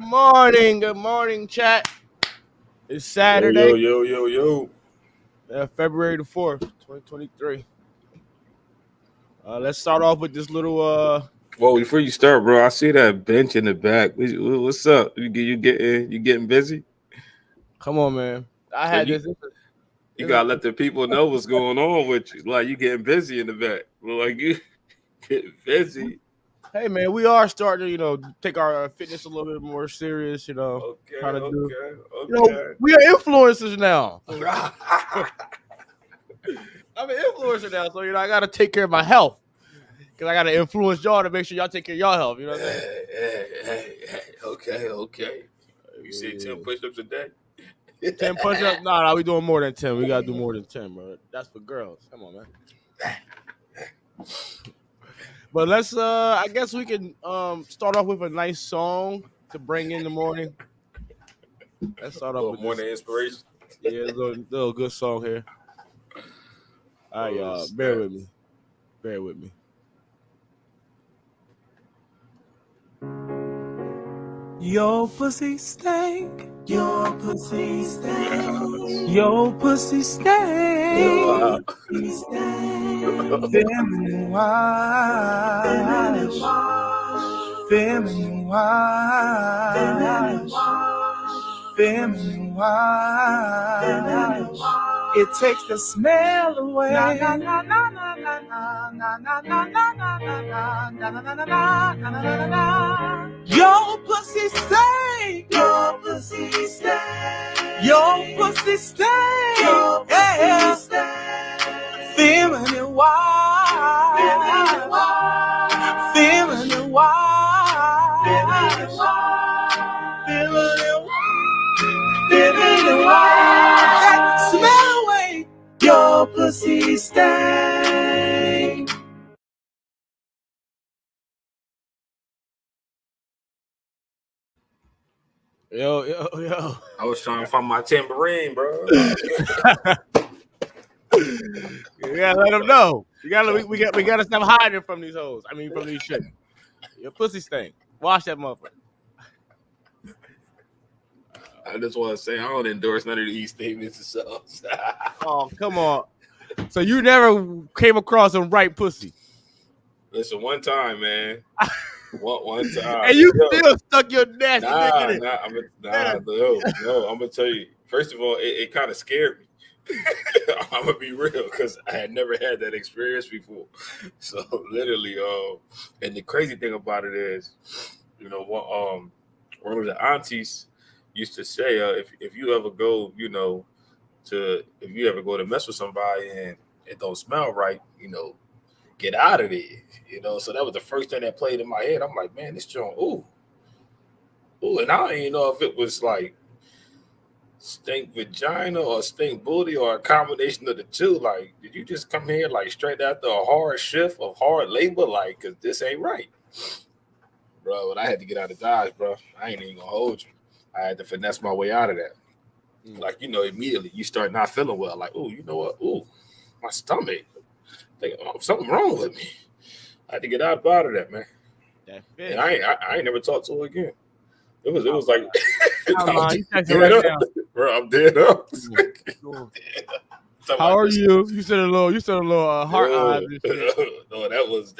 Good morning, chat. It's Saturday, Yo. February the 4th, 2023. Let's start off with this little. Well, before you start, bro, I see that bench in the back. What's up? You getting busy? Come on, man. I So had you this. you gotta let the people know what's going on with you. Like you getting busy in the back. Like you getting busy. Hey, man, we are starting to, take our fitness a little bit more serious. Okay, Trying to do. okay. We are influencers now. I'm an influencer now, so I got to take care of my health because I got to influence y'all to make sure y'all take care of y'all health. You know what I'm saying? Hey. Okay. You say 10 push-ups a day? 10 push-ups? Nah, we doing more than 10. We gotta do more than 10, bro. That's for girls. Come on, man. But let's I guess we can start off with a nice song to bring in the morning. Let's start off with Morning this. inspiration. Yeah, a little good song here. All right, y'all. Bear with me. Your pussy stank. Your pussy stank. Your pussy stank. Feminine wash. Feminine wash. Feminine wash. It takes the smell away. Na na na na na na na na na na na na. Your pussy stank. Your pussy stank. Your pussy stank. Your pussy stank. Feminine wash. Feminine wash. Feminine wash. Feminine wash. Feminine wash. Smell away. Your pussy stank. Yo. I was trying to find my tambourine, bro. You gotta let them know. We gotta stop hiding from these hoes. I mean, from these shit. Your pussy stink. Wash that motherfucker. I just want to say I don't endorse none of these statements and stuff. Oh, come on. So you never came across some right pussy. Listen, one time, man. One time. And you still stuck your nasty dick in it. No, I'm gonna tell you. First of all, it kind of scared me. I'm gonna be real because I had never had that experience before. So literally, and the crazy thing about it is, one of the aunties used to say, if you ever go, if you ever go to mess with somebody and it don't smell right, get out of there. So that was the first thing that played in my head. I'm like, man, this joint, ooh, and I don't even know if it was like stink vagina or stink booty or a combination of the two. Like, did you just come here like straight after a hard shift of hard labor? Like, cause this ain't right, bro. But I had to get out of Dodge, bro. I ain't even gonna hold you. I had to finesse my way out of that. Like, immediately you start not feeling well. Like, oh, you know what? Ooh, my stomach. Something wrong with me. I had to get out of that, man. And I ain't never talked to her again. It was like I'm dead up. How are you? You said a little heart eyes and shit. No, that was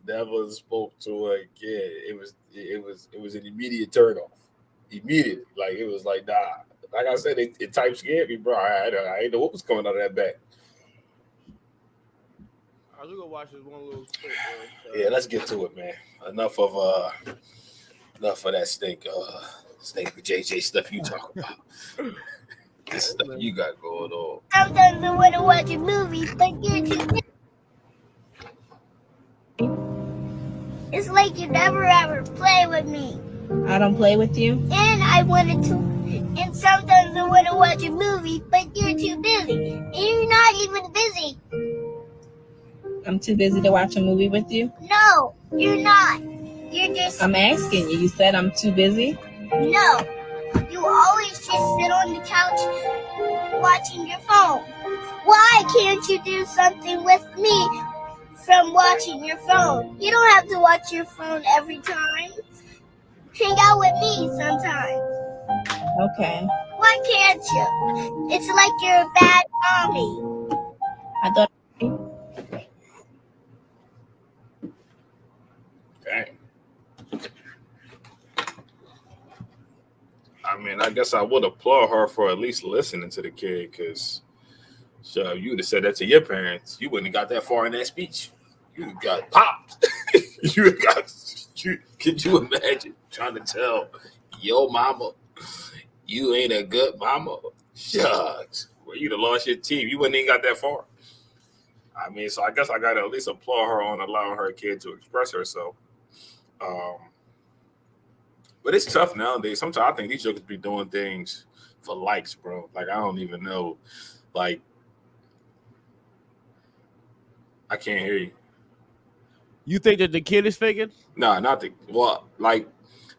never spoke to her again. It was an immediate turn off. Immediately. Like it was like, nah. Like I said, it type scared me, bro. I didn't know what was coming out of that back. I was gonna watch this one little clip, bro. Yeah, let's get to it, man. Enough of that stink JJ stuff you talk about. This stuff you got going on. Sometimes I want to watch a movie, but you're too busy. It's like you never ever play with me. I don't play with you? And I wanted to. And sometimes I want to watch a movie, but you're too busy. And you're not even busy. I'm too busy to watch a movie with you? No, you're not. You're just... I'm asking you. You said I'm too busy? No. You always just sit on the couch watching your phone. Why can't you do something with me from watching your phone? You don't have to watch your phone every time. hang out with me sometimes. Okay. Why can't you? It's like you're a bad mommy. I thought. Dang. I mean, I guess I would applaud her for at least listening to the kid, because so you would have said that to your parents, you wouldn't have got that far in that speech. You got popped. Could you imagine trying to tell your mama you ain't a good mama? Shucks. Well, you'd have lost your team. You wouldn't even got that far. I mean, so I guess I got to at least applaud her on allowing her kid to express herself. But it's tough nowadays. Sometimes I think these jokers be doing things for likes, bro. Like, I don't even know. Like, I can't hear you. You think that the kid is faking? Nah, not the. Well, like,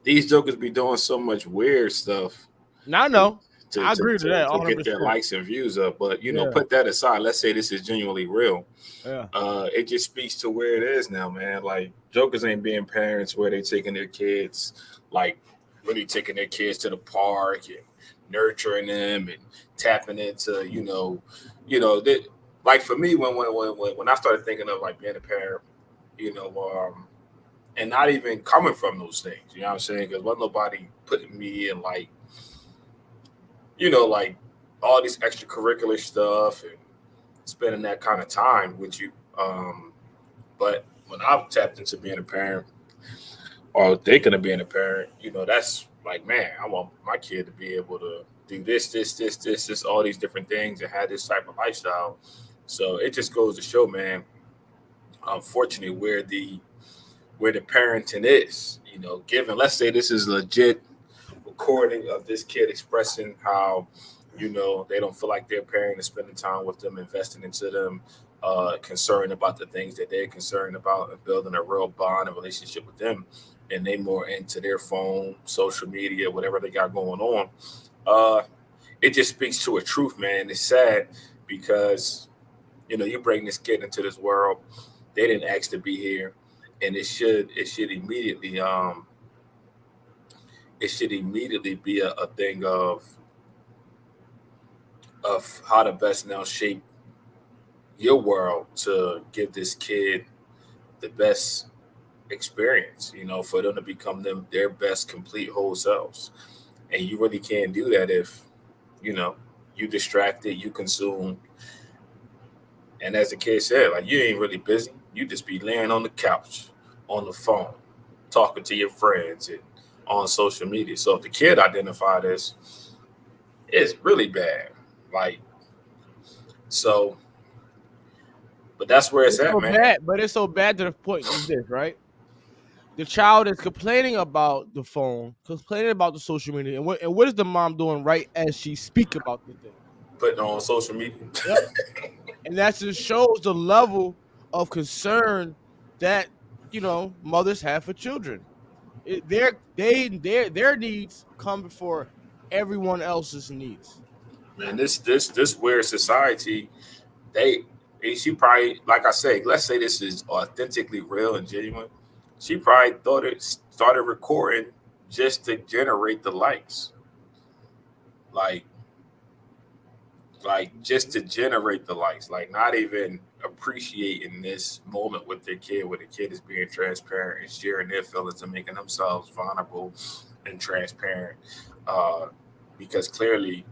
these jokers be doing so much weird stuff. No, no. To, I agree to, with that. to get their 100%. likes and views up. But, you know, Yeah. put that aside. Let's say this is genuinely real. Yeah. It just speaks to where it is now, man. Like, jokers ain't being parents where they taking their kids, like, really taking their kids to the park and nurturing them and tapping into, that, like, for me, when I started thinking of, like, being a parent, and not even coming from those things, you know what I'm saying? Because wasn't nobody putting me in, like, like all these extracurricular stuff and spending that kind of time with you. But when I tapped into being a parent or thinking of being a parent, that's like, man, I want my kid to be able to do this, all these different things and have this type of lifestyle. So it just goes to show, man, unfortunately, where the parenting is, given, let's say this is legit recording of this kid expressing how, they don't feel like their parent is spending time with them, investing into them, concerned about the things that they're concerned about and building a real bond and relationship with them. And they more into their phone, social media, whatever they got going on. It just speaks to a truth, man. It's sad because, you bring this kid into this world. They didn't ask to be here. And it should immediately be a thing of how to best now shape your world to give this kid the best experience, for them to become their best complete whole selves. And you really can't do that if, you distracted, you consumed. And as the kid said, like, you ain't really busy. You just be laying on the couch, on the phone, talking to your friends and on social media. So if the kid identified this, it's really bad. Like, so, but that's where it's at, so man. bad, but it's so bad to the point of this, right? The child is complaining about the phone, complaining about the social media, and what is the mom doing right as she speak about the thing? Putting on social media. Yep. And that just shows the level of concern that mothers have for children. Their needs come before everyone else's needs. Man, this weird society, she probably, like I say, let's say this is authentically real and genuine. She probably thought it started recording just to generate the likes. Like just to generate the likes, like not even appreciating this moment with their kid, where the kid is being transparent and sharing their feelings and making themselves vulnerable and transparent, because clearly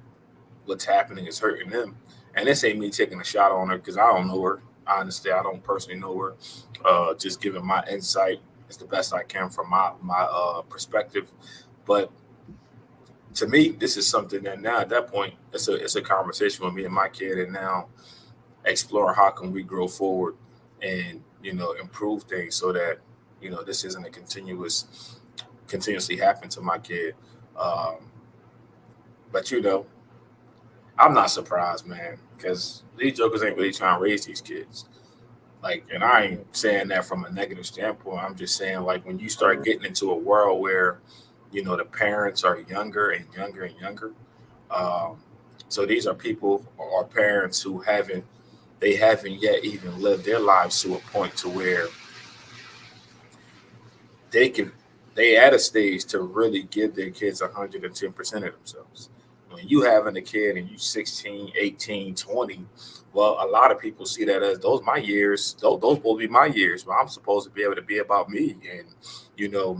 what's happening is hurting them. And this ain't me taking a shot on her because I don't know her. Honestly, I don't personally know her. Just giving my insight as the best I can from my perspective. But to me, this is something that now at that point, it's a conversation with me and my kid, and now explore how can we grow forward and improve things so that this isn't a continuously happen to my kid. But I'm not surprised, man, because these jokers ain't really trying to raise these kids. Like, and I ain't saying that from a negative standpoint. I'm just saying, like, when you start getting into a world where the parents are younger and younger and younger. So these are people or parents who haven't yet even lived their lives to a point to where they can they at a stage to really give their kids 110% of themselves. When you having a kid and you 16, 18, 20, well, a lot of people see that as those my years, those will be my years, but I'm supposed to be able to be about me and,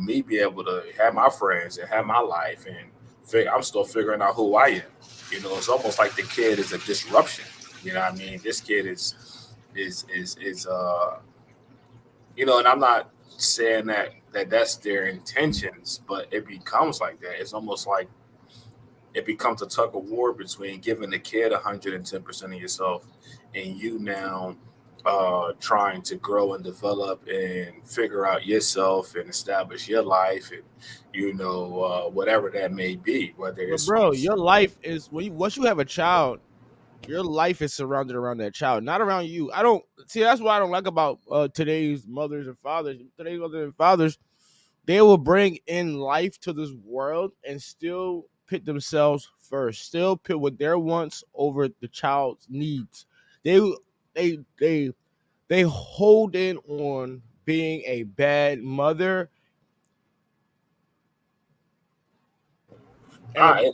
me be able to have my friends and have my life and I'm still figuring out who I am. It's almost like the kid is a disruption. You know what I mean? This kid is and I'm not saying that's their intentions, but it becomes like that. It's almost like it becomes a tug of war between giving the kid 110% of yourself and you now trying to grow and develop and figure out yourself and establish your life and whatever that may be, whether But it's bro, your life is once you have a child, your life is surrounded around that child, not around you. I don't see. That's what I don't like about today's mothers and fathers. Today's mothers and fathers, they will bring in life to this world and still put themselves first, still put what their wants over the child's needs. They they they they hold in on being a bad mother and a, I,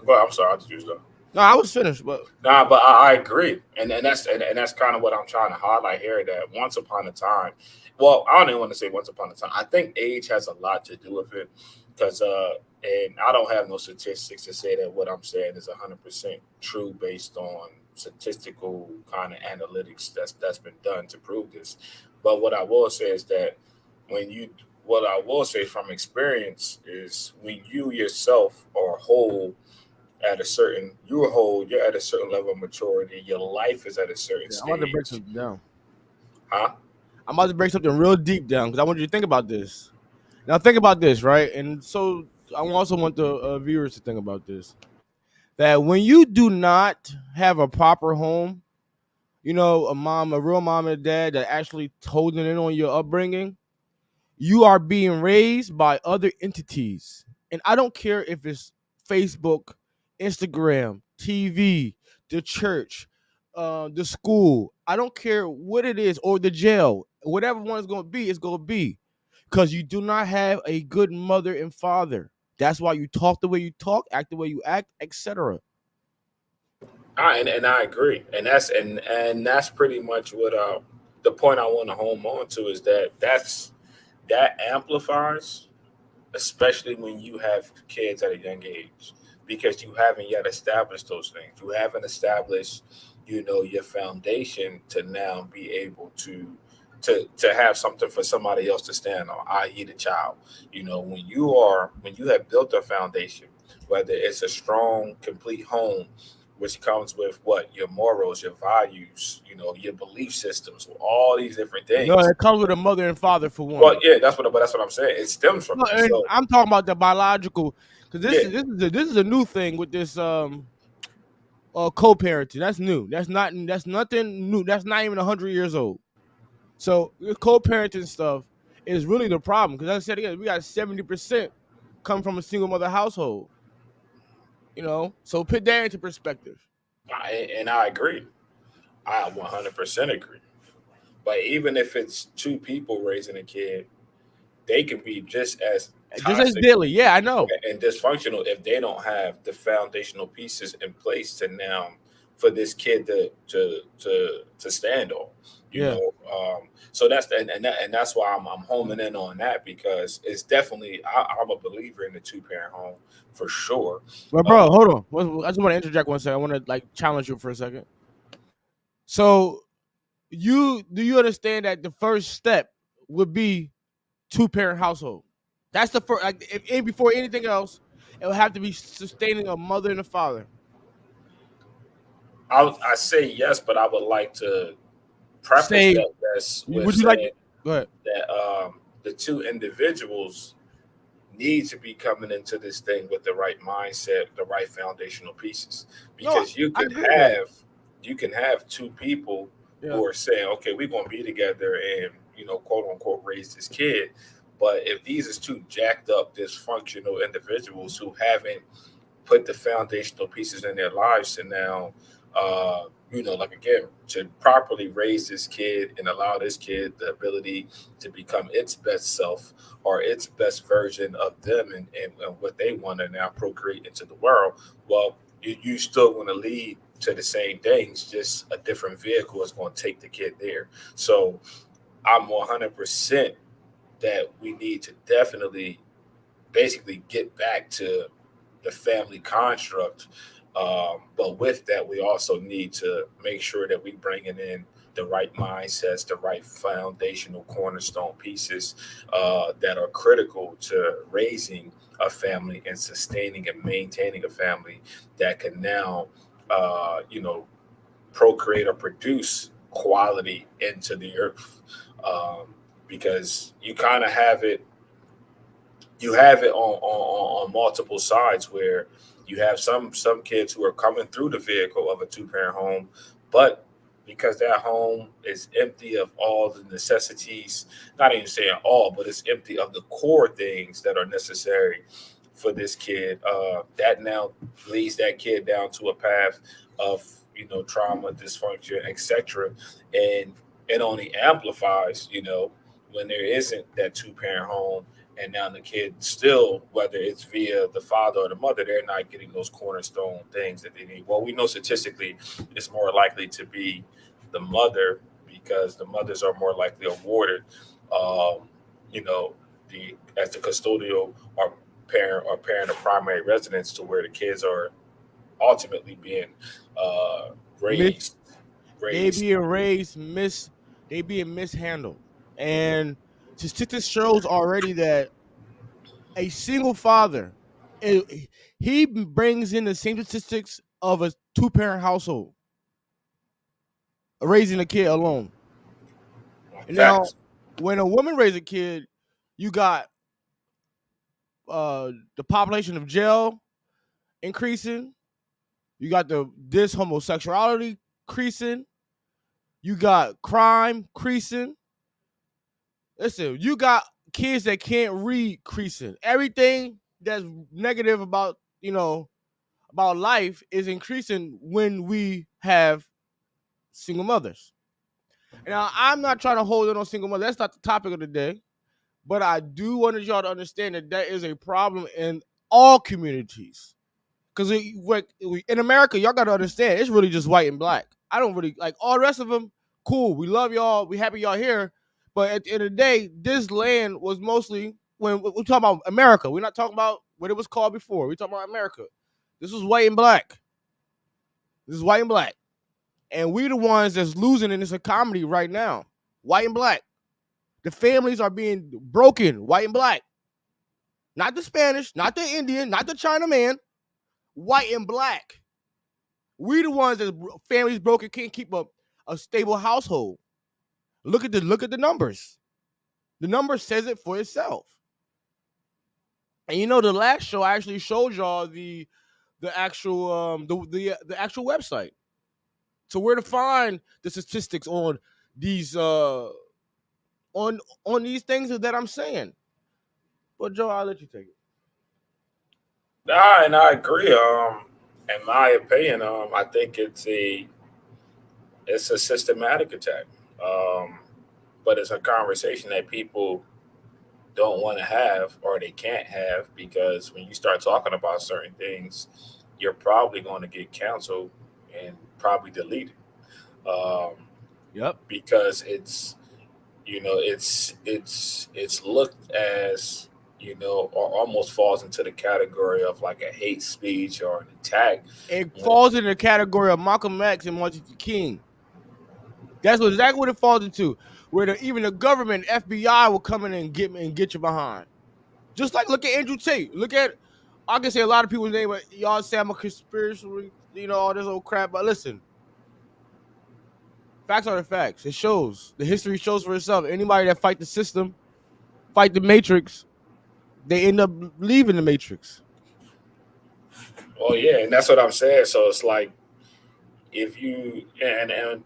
well, I'm sorry, I just used that. no, I was finished, but Nah, but I agree, and that's kind of what I'm trying to highlight here. That once upon a time, well, I don't even want to say once upon a time. I think age has a lot to do with it, because and I don't have no statistics to say that what I'm saying is 100% true based on statistical kind of analytics that's been done to prove this. But what I will say is that when you, what I will say from experience is when you yourself are whole you're at a certain level of maturity. Your life is at a certain yeah, I'm about to break stage. something down. Huh? I'm about to break something real deep down because I want you to think about this. Now think about this, right? And so I also want the viewers to think about this. That when you do not have a proper home, a real mom and dad that actually holding in on your upbringing, you are being raised by other entities. And I don't care if it's Facebook, Instagram, TV, the church, the school. I don't care what it is, or the jail. Whatever one is going to be, it's going to be. Because you do not have a good mother and father. That's why you talk the way you talk, act the way you act, etc. And I agree, and that's pretty much what the point I want to home on to is that amplifies, especially when you have kids at a young age, because you haven't yet established those things. You haven't established, your foundation to now be able to have something for somebody else to stand on, i.e. the child. When you have built a foundation, whether it's a strong, complete home, which comes with what your morals, your values, your belief systems, all these different No, things. it comes with a mother and father for Well, one. yeah, that's what I'm saying. It stems from No, that. and So I'm talking about the biological, because this yeah, is this is a new thing with this co-parenting. That's new. That's nothing new. That's not even 100 years old. So the co-parenting stuff is really the problem. Because I said again, we got 70% come from a single mother household. So put that into perspective. and I agree. I 100% agree. But even if it's two people raising a kid, they can be just as Just as toxic deadly. Yeah, I know. and dysfunctional if they don't have the foundational pieces in place to now for this kid to stand on. You Yeah. know, so that's why I'm homing in on that, because it's definitely I'm a believer in the two parent home for sure. But Uh, bro, hold on. I just want to interject one second. I want to challenge you for a second. So do you understand that the first step would be two-parent household? That's the first. Before anything else, it would have to be sustaining a mother and a father. I say yes, but I would like to preface Say, that yes with would you like? saying Go ahead. that the two individuals need to be coming into this thing with the right mindset, the right foundational pieces, No, because you I can agree with that. have two people Yeah. who are saying, okay, we're going to be together and quote unquote raise this kid. But if these is two jacked up, dysfunctional individuals who haven't put the foundational pieces in their lives to now Like again, to properly raise this kid and allow this kid the ability to become its best self or its best version of them and what they want to now procreate into the world. Well, you still going to lead to the same things, just a different vehicle is going to take the kid there. So I'm 100% that we need to definitely basically get back to the family construct. But with that, we also need to make sure that we bringing in the right mindsets, the right foundational cornerstone pieces that are critical to raising a family and sustaining and maintaining a family that can now, procreate or produce quality into the earth. Because you kind of have it on multiple sides where you have some kids who are coming through the vehicle of a two-parent home, but because that home is empty of all the necessities, not even saying all, but it's empty of the core things that are necessary for this kid, that now leads that kid down to a path of trauma, dysfunction, etc. And it only amplifies, when there isn't that two-parent home, and now the kid still, whether it's via the father or the mother, they're not getting those cornerstone things that they need. Well, we know statistically it's more likely to be the mother because the mothers are more likely awarded, um, you know, the as the custodial or parent of primary residence, to where the kids are ultimately being uh, Mis- raised, they raised. being raised they being mishandled. And statistics shows already that a single father, eh, he brings in the same statistics of a two-parent household raising a kid alone. And now, Facts. when a woman raises a kid, you got the population of jail increasing. You got the this homosexuality increasing. You got crime increasing. Listen, you got kids that can't read increasing. Everything that's negative about about life is increasing when we have single mothers. Now, I'm not trying to hold it on single mother. That's not the topic of the day. But I do want y'all to understand that that is a problem in all communities. Because in America, y'all got to understand, it's really just white and black. I don't really like all the rest of them. Cool. We love y'all. We happy y'all here. But at the end of the day, this land was mostly, when we're talking about America, we're not talking about what it was called before. We're talking about America. This was white and black. This is white and black. And we the ones that's losing in this economy right now. White and black. The families are being broken, white and black. Not the Spanish, not the Indian, not the Chinaman, white and black. We the ones that families broken can't keep a stable household. Look at the numbers. The number says it for itself. And the last show I actually showed y'all the actual the actual website. So where to find the statistics on these on these things that I'm saying. But Joe, I'll let you take it. Nah, and I agree. In my opinion, I think it's a systematic attack. Um, but it's a conversation that people don't want to have or they can't have, because when you start talking about certain things, you're probably going to get canceled and probably deleted. Um, Yep. because it's looked as, or almost falls into the category of like a hate speech or an attack. It falls in the category of Malcolm X and Martin Luther King. That's exactly what it falls into. Where even the government, FBI, will come in and get you behind. Just like look at Andrew Tate. Look at I can say a lot of people's name, but y'all say I'm a conspiracy, all this old crap. But listen, facts are the facts. It shows. The history shows for itself. Anybody that fight the system, fight the matrix, they end up leaving the matrix. Well, yeah, and that's what I'm saying. So it's like, if you and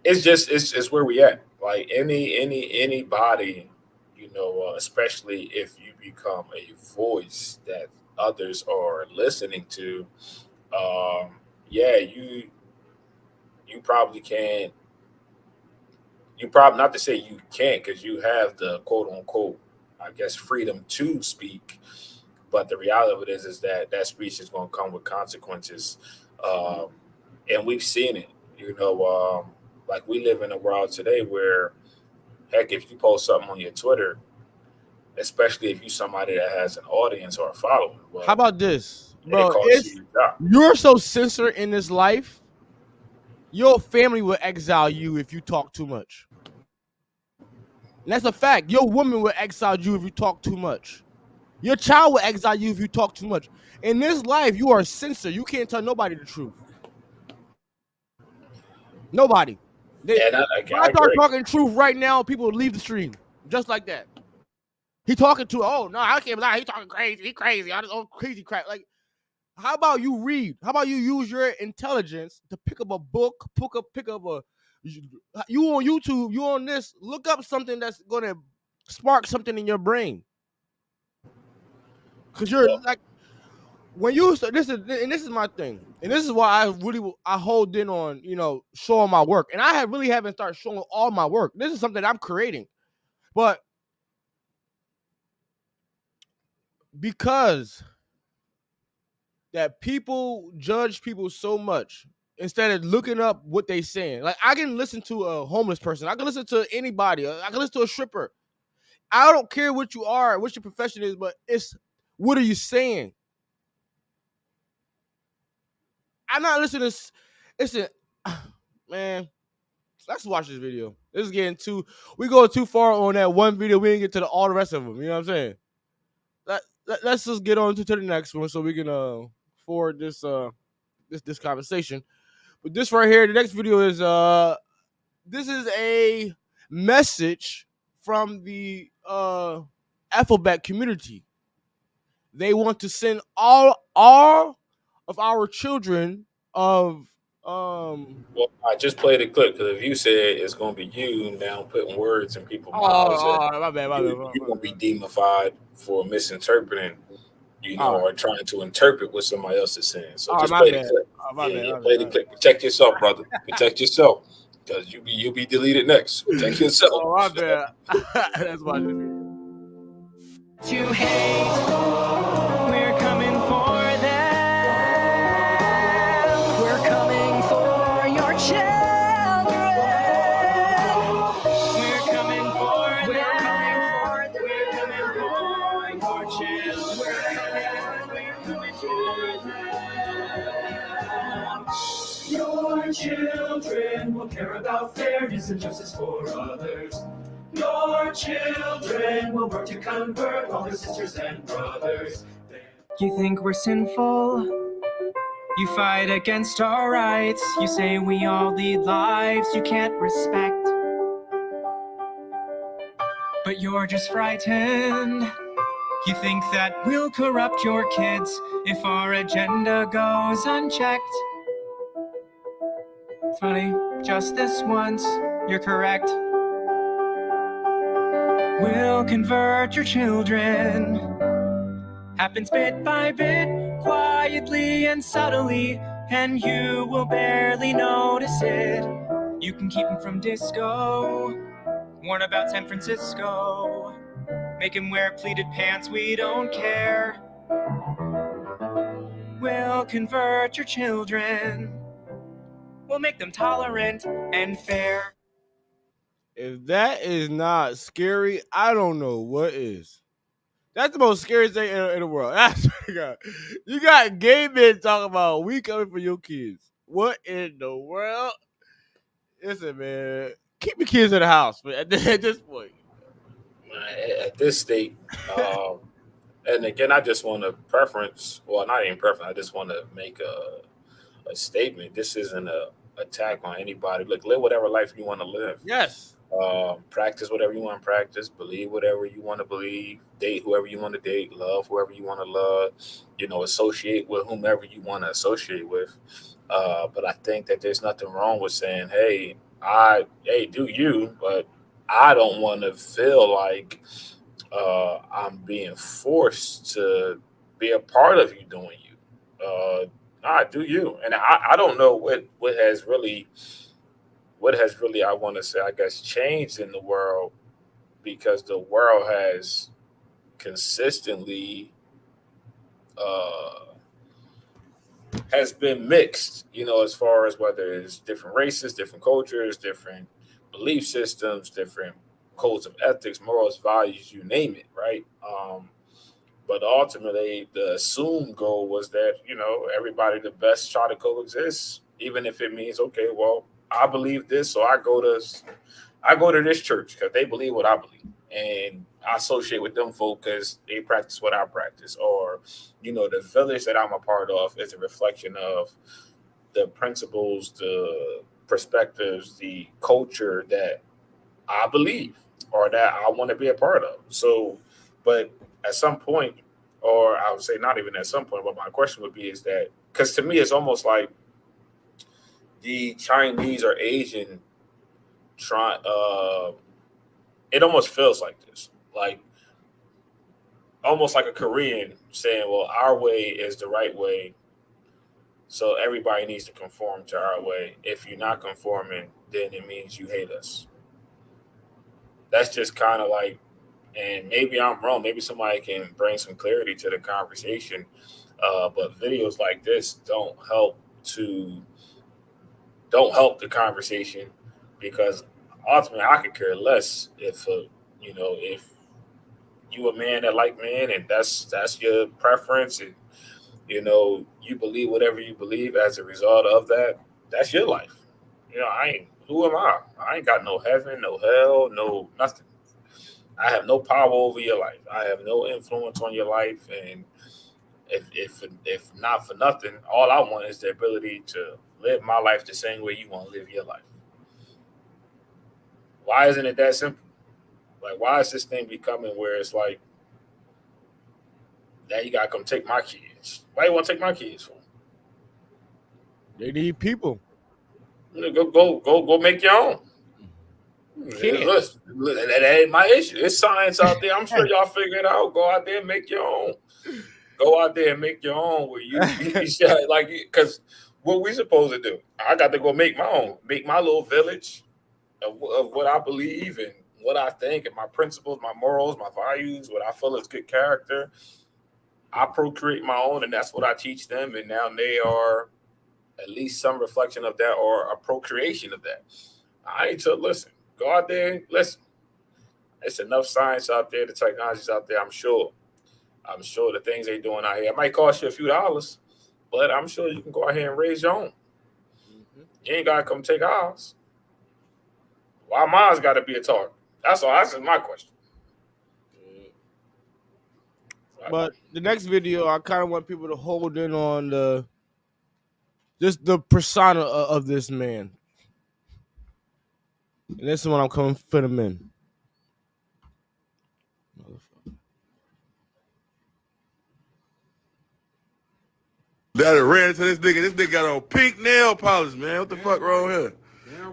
it's where we at. Like anybody, especially if you become a voice that others are listening to, um, yeah, you probably can't. You probably, not to say you can't, because you have the quote unquote, I guess, freedom to speak. But the reality of it is that that speech is going to come with consequences, um, and we've seen it. Like we live in a world today where, heck, if you post something on your Twitter, especially if you somebody that has an audience or a following, How well, about this, it bro? costs you It's your job. you're so censored in this life. Your family will exile you if you talk too much. And that's a fact. Your woman will exile you if you talk too much. Your child will exile you if you talk too much. In this life, you are censored. You can't tell nobody the truth. Nobody. And If I I start agree. talking truth right now, people will leave the stream just like that. He talking to, oh no, I can't lie. He talking crazy. He crazy. All this old crazy crap. Like, how about you read? How about you use your intelligence to pick up a book, pick up a, you on YouTube, you on this, look up something that's gonna spark something in your brain. Cause you're Well, like, when you, so this is my thing, and this is why I hold in on, showing my work, and I really haven't started showing all my work. This is something I'm creating, but because that people judge people so much instead of looking up what they saying. Like, I can listen to a homeless person, I can listen to anybody, I can listen to a stripper. I don't care what you are, what your profession is, but it's, what are you saying? I'm not listening to. Listen, man. Let's watch this video. This is getting we go too far on that one video. We didn't get to all the rest of them. You know what I'm saying? Let's just get on to the next one so we can forward this conversation. But this right here, the next video is this is a message from the alphabet community. They want to send all of our children of well, I just played a clip because if you said it's going to be you now putting words in people's mouths, my bad, my bad, you're going to be demonified for misinterpreting, all right, or trying to interpret what somebody else is saying. So all right, just my play the bad, clip. my bad, Yeah, my play the bad. clip. Protect yourself, brother. Protect yourself, because you'll be deleted next. Protect yourself. Oh, my bad. That's why. To hate, we're coming for them. We're coming for your children. We're coming for them. We're coming for your children. We're coming for them. Your children will care about fairness and justice for others. Your children will work to convert all their sisters and brothers. You think we're sinful? You fight against our rights. You say we all lead lives you can't respect. But you're just frightened. You think that we'll corrupt your kids if our agenda goes unchecked. Funny, just this once, you're correct. We'll convert your children. Happens bit by bit, quietly and subtly, and you will barely notice it. You can keep him from disco, warn about San Francisco, make him wear pleated pants, we don't care. We'll convert your children. We'll make them tolerant and fair. If that is not scary, I don't know what is. That's the most scariest thing in the world. That's what you got gay men talking about we coming for your kids. What in the world? Listen, man, keep your kids in the house, man. At this point, At this state, and again, I just want to preference. Well, not even preference. I just want to make a statement. This isn't a attack on anybody. Look, live whatever life you want to live. yes. Practice whatever you want to practice. Believe whatever you want to believe. Date whoever you want to date. Love whoever you want to love. Associate with whomever you want to associate with. But I think that there's nothing wrong with saying, "Hey, do you?" But I don't want to feel like I'm being forced to be a part of you doing you. Nah, do you? And I don't know what has really I want to say, I guess, changed in the world, because the world has consistently uh has been mixed, as far as whether it's different races, different cultures, different belief systems, different codes of ethics, morals, values, you name it, right? But ultimately, the assumed goal was that, everybody the best try to coexist, even if it means, okay, well, I believe this, so I go to this church because they believe what I believe, and I associate with them folk because they practice what I practice, or the village that I'm a part of is a reflection of the principles, the perspectives, the culture that I believe or that I want to be a part of. So, but at some point, or I would say not even at some point, but my question would be is that, because to me it's almost like the Chinese or Asian try it almost feels like this. Like almost like a Korean saying, well, our way is the right way. So everybody needs to conform to our way. If you're not conforming, then it means you hate us. That's just kind of like, and maybe I'm wrong. Maybe somebody can bring some clarity to the conversation. But videos like this to don't help the conversation, because ultimately I could care less if you a man that like men and that's your preference, and you believe whatever you believe as a result of that. That's your life. I ain't. Who am I? I ain't got no heaven, no hell, no nothing. I have no power over your life. I have no influence on your life, and if not for nothing, all I want is the ability to live my life the same way you want to live your life. Why isn't it that simple? Like, why is this thing becoming where it's like, now you gotta come take my kids? Why you want to take my kids for? They need people. Go make your own. Can't. Listen, that ain't my issue. It's science out there. I'm sure y'all figure it out. Go out there and make your own. Go out there and make your own. Where you should, like, because what we supposed to do? I got to go make my own. Make my little village of what I believe and what I think and my principles, my morals, my values, what I feel is good character. I procreate my own, and that's what I teach them. And now they are at least some reflection of that or a procreation of that. I ain't to listen. Go out there, listen. It's enough science out there, the technology's out there, I'm sure. I'm sure the things they doing out here, it might cost you a few dollars, but I'm sure you can go out here and raise your own. You ain't gotta come take ours. Why mine's gotta be a target? That's all. That's just my question. But the next video, I kind of want people to hold in on the persona of this man. And this is when I'm coming for the men. That ran into this nigga. This nigga got on pink nail polish, man. What the fuck wrong here?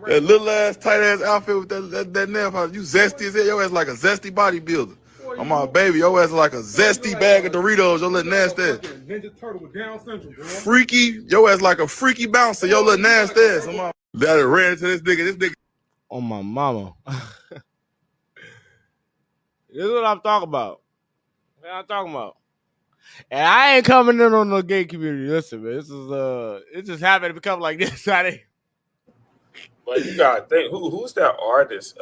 That little ass, tight ass outfit with that nail polish. You zesty as hell. Your ass like a zesty bodybuilder. On my baby, your ass like a zesty bag of Doritos. Your little nasty ass. Ninja Turtle with Down syndrome, bro. Freaky. Your ass like a freaky bouncer. Your little nasty ass. On my that ran into this nigga. This nigga. On my mama. This is what I'm talking about. What I'm talking about. And I ain't coming in on the gay community. Listen, man, this is it just happened to become like this. But you gotta think, who's that artist?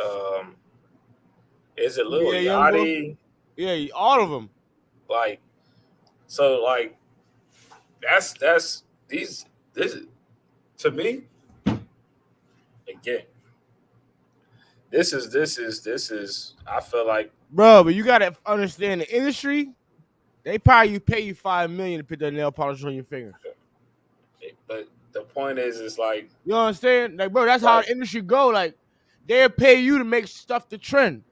Is it Lil Yachty? Yeah, all of them. Like, so like, that's this is to me. Again, this is. I feel like, bro, but you gotta understand the industry. They probably pay you $5 million to put that nail polish on your finger. But the point is like, you understand? Like, bro, that's how the industry go. Like, they'll pay you to make stuff to trend.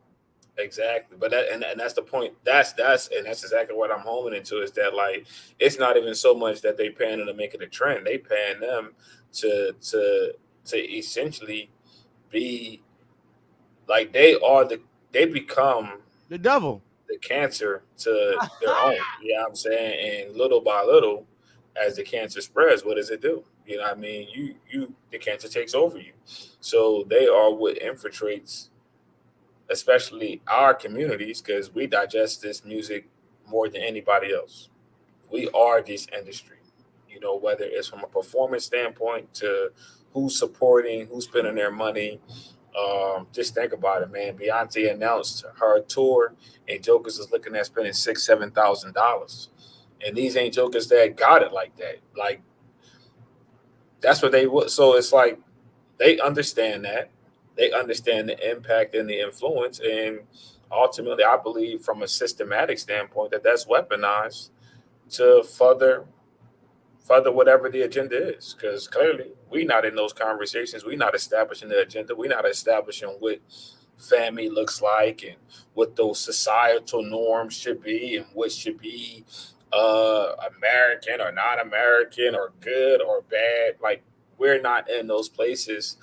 Exactly, but that's the point. That's exactly what I'm homing into, is that like, it's not even so much that they paying them to make it a trend. They paying them to essentially be like, they become the devil, the cancer to their own. You know what I'm saying? And little by little, as the cancer spreads, what does it do? You know what I mean? The cancer takes over you. So they are what infiltrates, especially our communities, because we digest this music more than anybody else. We are this industry, you know, whether it's from a performance standpoint to who's supporting, who's spending their money. Just think about it, man. Beyonce announced her tour, and jokers is looking at spending $6,000-$7,000, and these ain't jokers that got it like that. Like that's what they would. So it's like they understand that. They understand the impact and the influence, and ultimately, I believe from a systematic standpoint that that's weaponized to further whatever the agenda is. Because clearly, we not in those conversations. We not establishing the agenda. We not establishing what family looks like and what those societal norms should be and what should be American or not American or good or bad. Like we're not in those places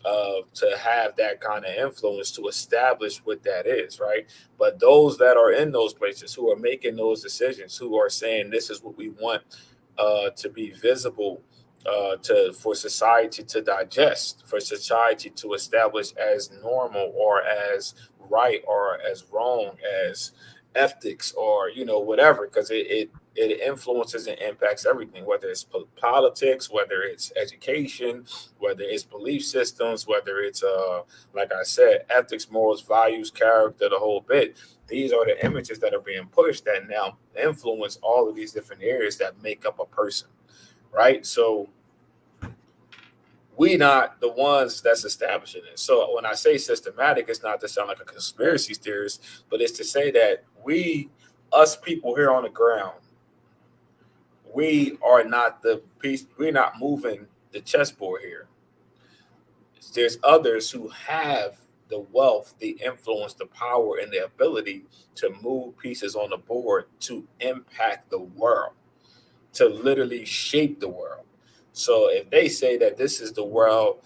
to have that kind of influence to establish what that is, right? But those that are in those places who are making those decisions, who are saying this is what we want to be visible for society to digest, for society to establish as normal or as right or as wrong as ethics or whatever, because it influences and impacts everything, whether it's politics, whether it's education, whether it's belief systems, whether it's like I said, ethics, morals, values, character, the whole bit. These are the images that are being pushed that now influence all of these different areas that make up a person, right? So we not the ones that's establishing it. So when I say systematic, it's not to sound like a conspiracy theorist, but it's to say that us people here on the ground, we are not the piece. We're not moving the chessboard here. There's others who have the wealth, the influence, the power, and the ability to move pieces on the board to impact the world, to literally shape the world. So if they say that this is the world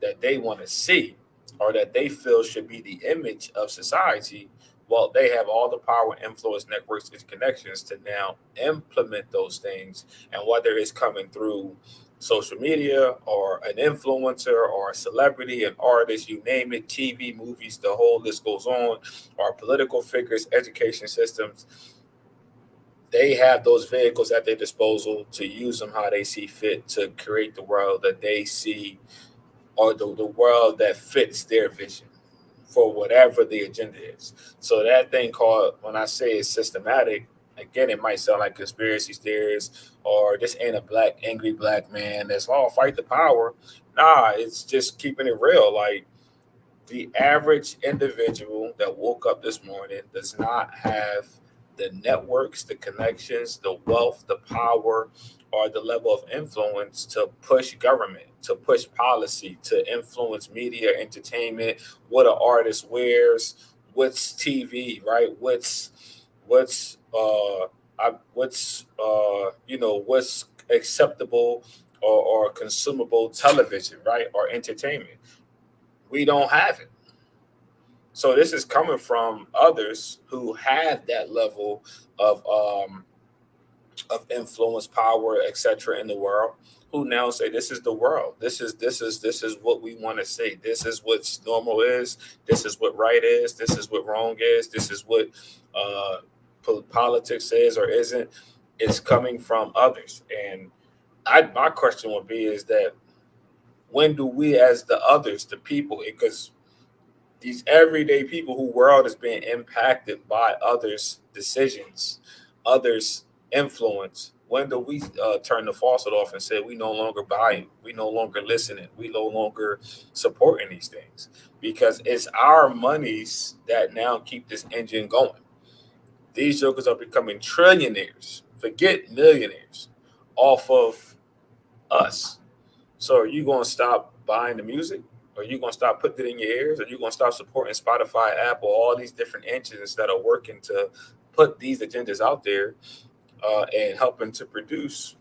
that they want to see or that they feel should be the image of society, well, they have all the power, influence, networks, and connections to now implement those things. And whether it's coming through social media or an influencer or a celebrity, an artist, you name it, TV, movies, the whole list goes on, or political figures, education systems, they have those vehicles at their disposal to use them how they see fit to create the world that they see or the world that fits their vision for whatever the agenda is. So that thing called, when I say it's systematic, again, it might sound like conspiracy theories or this ain't a angry black man that's all fight the power. Nah, it's just keeping it real. Like the average individual that woke up this morning does not have the networks, the connections, the wealth, the power, or the level of influence to push government, to push policy, to influence media, entertainment, what an artist wears, what's TV, right? What's acceptable or consumable television, right? Or entertainment. We don't have it. So this is coming from others who have that level of influence, power, etc. in the world, who now say this is the world. This is what we want to say. This is what normal is. This is what right is. This is what wrong is. This is what politics is or isn't. It's coming from others. And my question would be is that when do we as the others, the people, because these everyday people whose world is being impacted by others' decisions, others' influence, when do we turn the faucet off and say we no longer buying, we no longer listening, we no longer supporting these things? Because it's our monies that now keep this engine going. These jokers are becoming trillionaires, forget millionaires, off of us. So are you going to stop buying the music? Are you going to stop putting it in your ears? Are you going to stop supporting Spotify, Apple, all these different engines that are working to put these agendas out there and helping to produce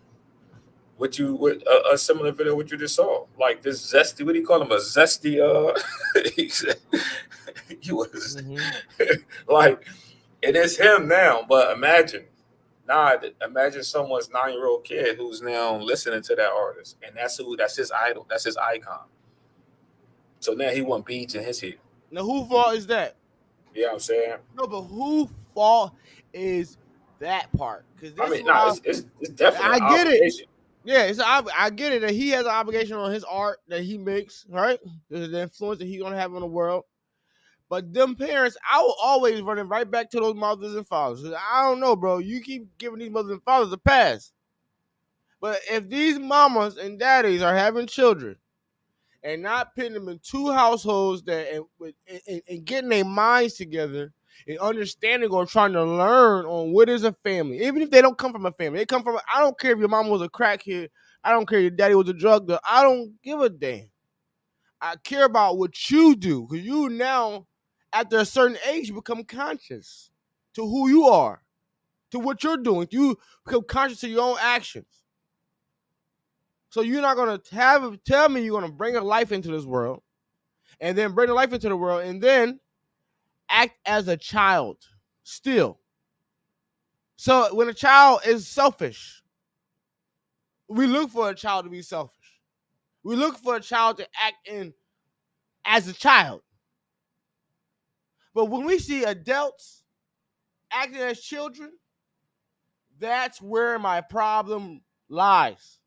a similar video what you just saw? Like this zesty, what do you call him? A zesty, he was like, it is him now, but imagine Nah, imagine someone's 9-year-old kid who's now listening to that artist, and that's his idol, that's his icon. So now he want beats in his head. Now, who fault is that? You know what I'm saying? No, but who fault is that part? Because I this is mean, what nah, it's definitely I an get it. obligation. Yeah, I get it that he has an obligation on his art that he makes, right? There's the influence that he's gonna have on the world. But them parents, I will always run it right back to those mothers and fathers. I don't know, bro. You keep giving these mothers and fathers a pass. But if these mamas and daddies are having children and not putting them in two households and getting their minds together and understanding or trying to learn on what is a family, even if they don't come from a family, they come from. I don't care if your mama was a crackhead. I don't care if your daddy was a drug dealer. I don't give a damn. I care about what you do because you now, after a certain age, you become conscious to who you are, to what you're doing. You become conscious of your own actions. So you're not gonna tell me you're gonna bring a life into this world, and then bring a life into the world, and then act as a child still. So when a child is selfish, we look for a child to be selfish. We look for a child to act in as a child. But when we see adults acting as children, that's where my problem lies.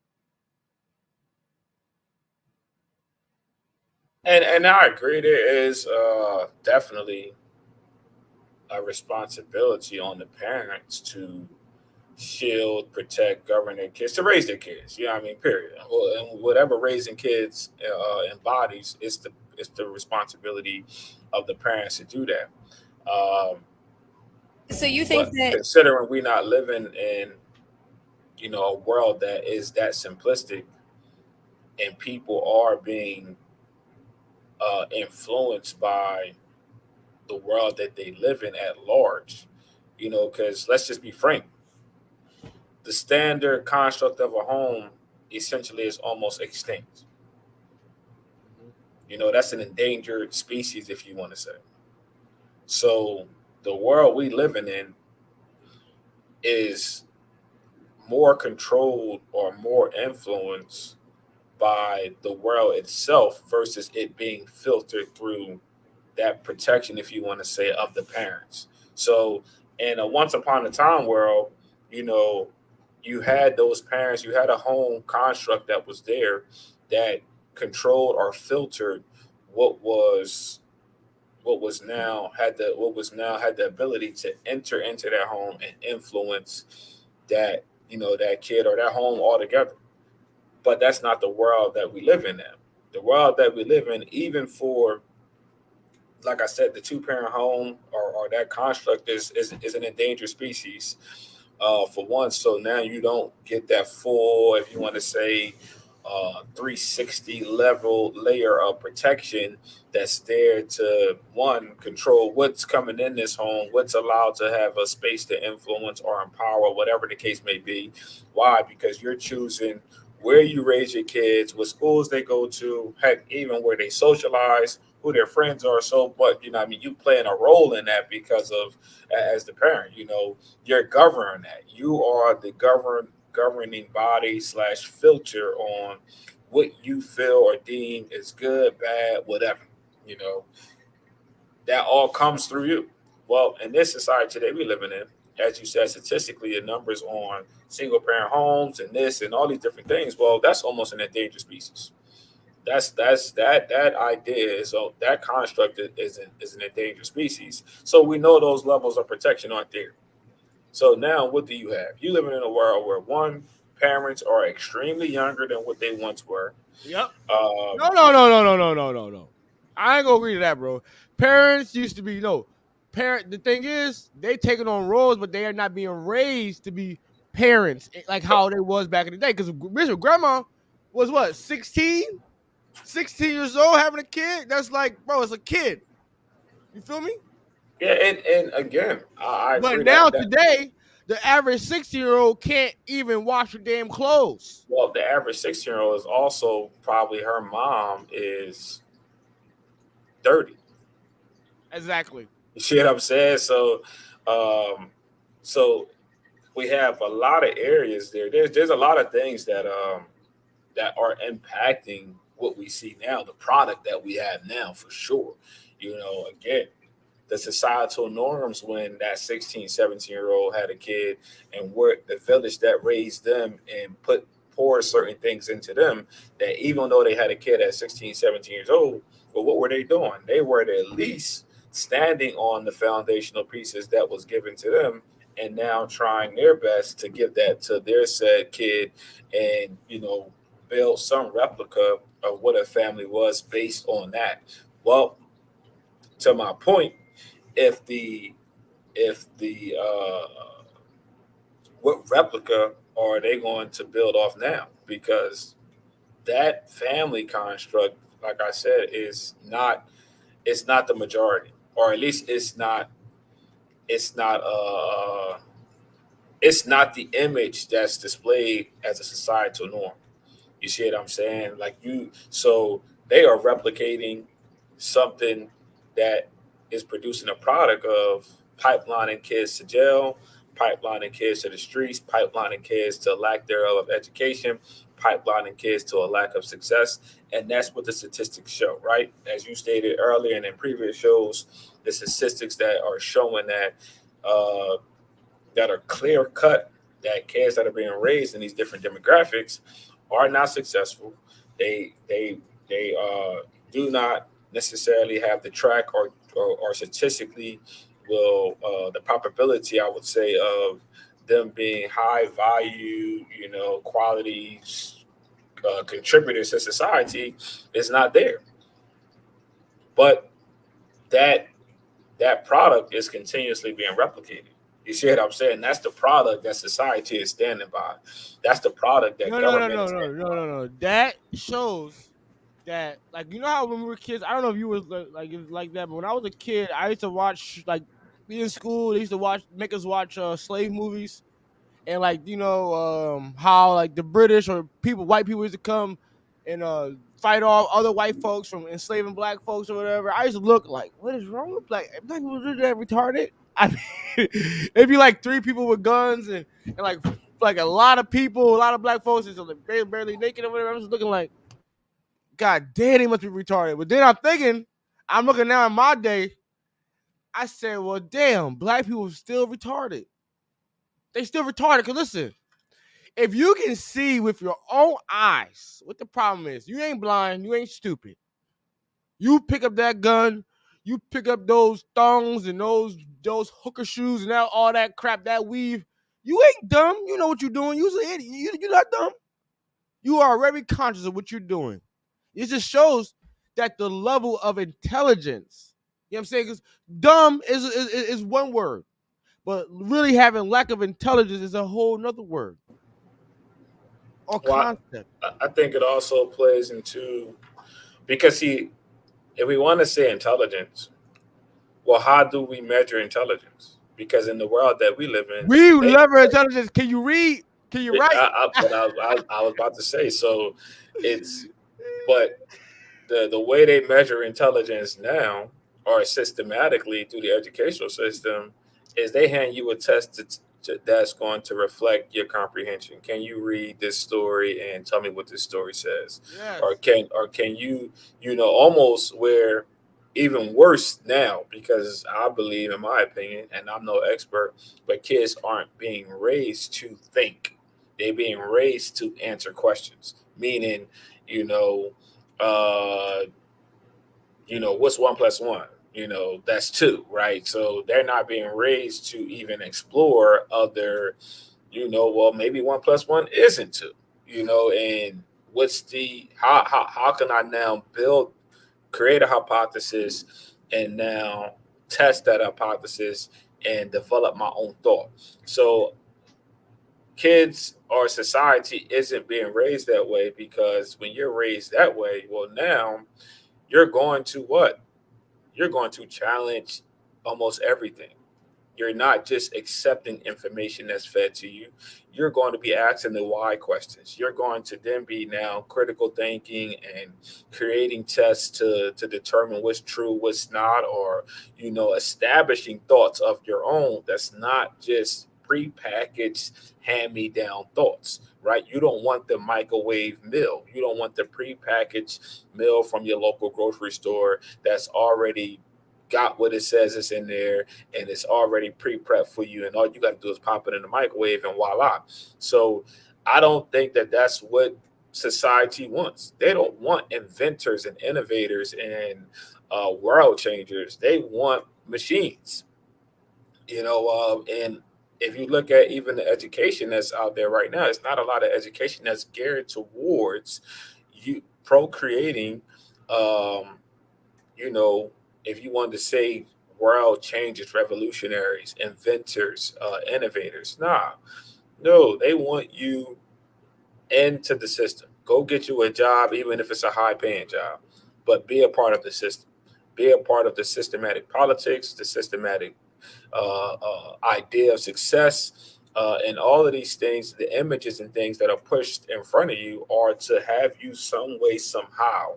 And I agree, there is definitely a responsibility on the parents to shield, protect, govern their kids, to raise their kids. You know what I mean? Period. Well, and whatever raising kids embodies, it's the responsibility of the parents to do that. Um, So you think but that considering we're not living in a world that is that simplistic, and people are being influenced by the world that they live in at large, because let's just be frank, the standard construct of a home essentially is almost extinct. That's an endangered species, if you want to say. So the world we living in is more controlled or more influenced by the world itself versus it being filtered through that protection, if you want to say, of the parents. So in a once upon a time world, you know, you had those parents, you had a home construct that was there that controlled or filtered what was now had the ability to enter into that home and influence that that kid or that home altogether. But that's not the world that we live in now. The world that we live in, even for, like I said, the two-parent home or that construct is an endangered species, for one. So now you don't get that full, if you want to say, 360 level layer of protection that's there to, one, control what's coming in this home, what's allowed to have a space to influence or empower, whatever the case may be. Why? Because you're choosing where you raise your kids, what schools they go to, heck, even where they socialize, who their friends are. So, but I mean, you playing a role in that because of, as the parent, you're governing that. You are the governing body slash filter on what you feel or deem is good, bad, whatever. You know, that all comes through you. Well, in this society today we living in, as you said, statistically, the numbers on single parent homes and this and all these different things, well, that's almost an endangered species. That idea is, so that construct is an endangered species. So we know those levels of protection aren't there. So now what do you have? You living in a world where, one, parents are extremely younger than what they once were. Yep. Um, No. I ain't gonna agree to that, bro. Parents used to be parent. The thing is, they taking on roles, but they are not being raised to be parents like how they was back in the day. Because Richard grandma was what 16 years old having a kid. That's like, bro, it's a kid. You feel me? yeah, and again, I But agree now that today, the average 60-year-old can't even wash her damn clothes. well, the average 16-year-old is also probably her mom is 30. Exactly. You see what I'm saying? So, um, so we have a lot of areas there. There's a lot of things that are impacting what we see now, the product that we have now for sure. Again, the societal norms when that 16, 17-year-old had a kid and what the village that raised them and pour certain things into them, that even though they had a kid at 16, 17 years old, but what were they doing? They were at least standing on the foundational pieces that was given to them and now trying their best to give that to their said kid and, build some replica of what a family was based on that. Well, to my point, if the what replica are they going to build off now? Because that family construct, like I said, it's not the majority, or at least it's not it's not the image that's displayed as a societal norm. You see what I'm saying? So they are replicating something that is producing a product of pipelining kids to jail, pipelining kids to the streets, pipelining kids to lack thereof of education, pipelining kids to a lack of success. And that's what the statistics show, right? As you stated earlier and in previous shows, the statistics that are showing that are clear cut, that kids that are being raised in these different demographics are not successful. They do not necessarily have the track or statistically will the probability, I would say, of them being high value, quality contributors to society is not there. But that product is continuously being replicated. You see what I'm saying? That's the product that society is standing by. That's the product that No, government is standing by. no. That shows that, like, you know how when we were kids, I don't know if you was like it was like that, but when I was a kid, I used to watch, like, be in school. They used to make us watch slave movies, and, like, how, like, the British or white people used to come and fight off other white folks from enslaving black folks or whatever. I used to look like, what is wrong with black people? Are that retarded? I mean, it'd be like three people with guns and like a lot of people, a lot of black folks is like barely naked or whatever. I'm just looking like, God damn, they must be retarded. But then I'm looking now in my day. I said, well, damn, black people are still retarded. They still retarded. Cause listen, if you can see with your own eyes what the problem is, you ain't blind, you ain't stupid. You pick up that gun, you pick up those thongs and those hooker shoes and all that crap, that weave. You ain't dumb. You know what you're doing. You're an idiot. You're not dumb. You are very conscious of what you're doing. It just shows that the level of intelligence, you know what I'm saying? Because dumb is one word, but really having lack of intelligence is a whole nother word or Well, concept. I think it also plays into because see, if we want to say intelligence, well, how do we measure intelligence? Because in the world that we live in, We level intelligence. Can you read? Can you write? I was about to say, so but the way they measure intelligence now, or systematically through the educational system, is they hand you a test that's going to reflect your comprehension. Can you read this story and tell me what this story says? Yes. Or can you almost where even worse now, because I believe, in my opinion, and I'm no expert, but kids aren't being raised to think. They're being raised to answer questions. Meaning, you know, uh, what's 1 plus 1? That's two, right? So they're not being raised to even explore other, well, maybe 1 plus 1 isn't two, and what's how can I now create a hypothesis and now test that hypothesis and develop my own thought. So kids or society isn't being raised that way, because when you're raised that way, well, now you're going to what? You're going to challenge almost everything. You're not just accepting information that's fed to you. You're going to be asking the why questions. You're going to then be now critical thinking and creating tests to determine what's true, what's not, or establishing thoughts of your own that's not just prepackaged hand-me-down thoughts, right? You don't want the microwave meal. You don't want the prepackaged meal from your local grocery store that's already got what it says it's in there and it's already pre-prepped for you, and all you got to do is pop it in the microwave and voila. So I don't think that that's what society wants. They don't want inventors and innovators and world changers. They want machines, and if you look at even the education that's out there right now, it's not a lot of education that's geared towards you procreating. You know, if you wanted to say world changers, revolutionaries, inventors, innovators, no, they want you into the system. Go get you a job, even if it's a high paying job, but be a part of the system. Be a part of the systematic politics, the systematic idea of success, and all of these things, the images and things that are pushed in front of you are to have you some way, somehow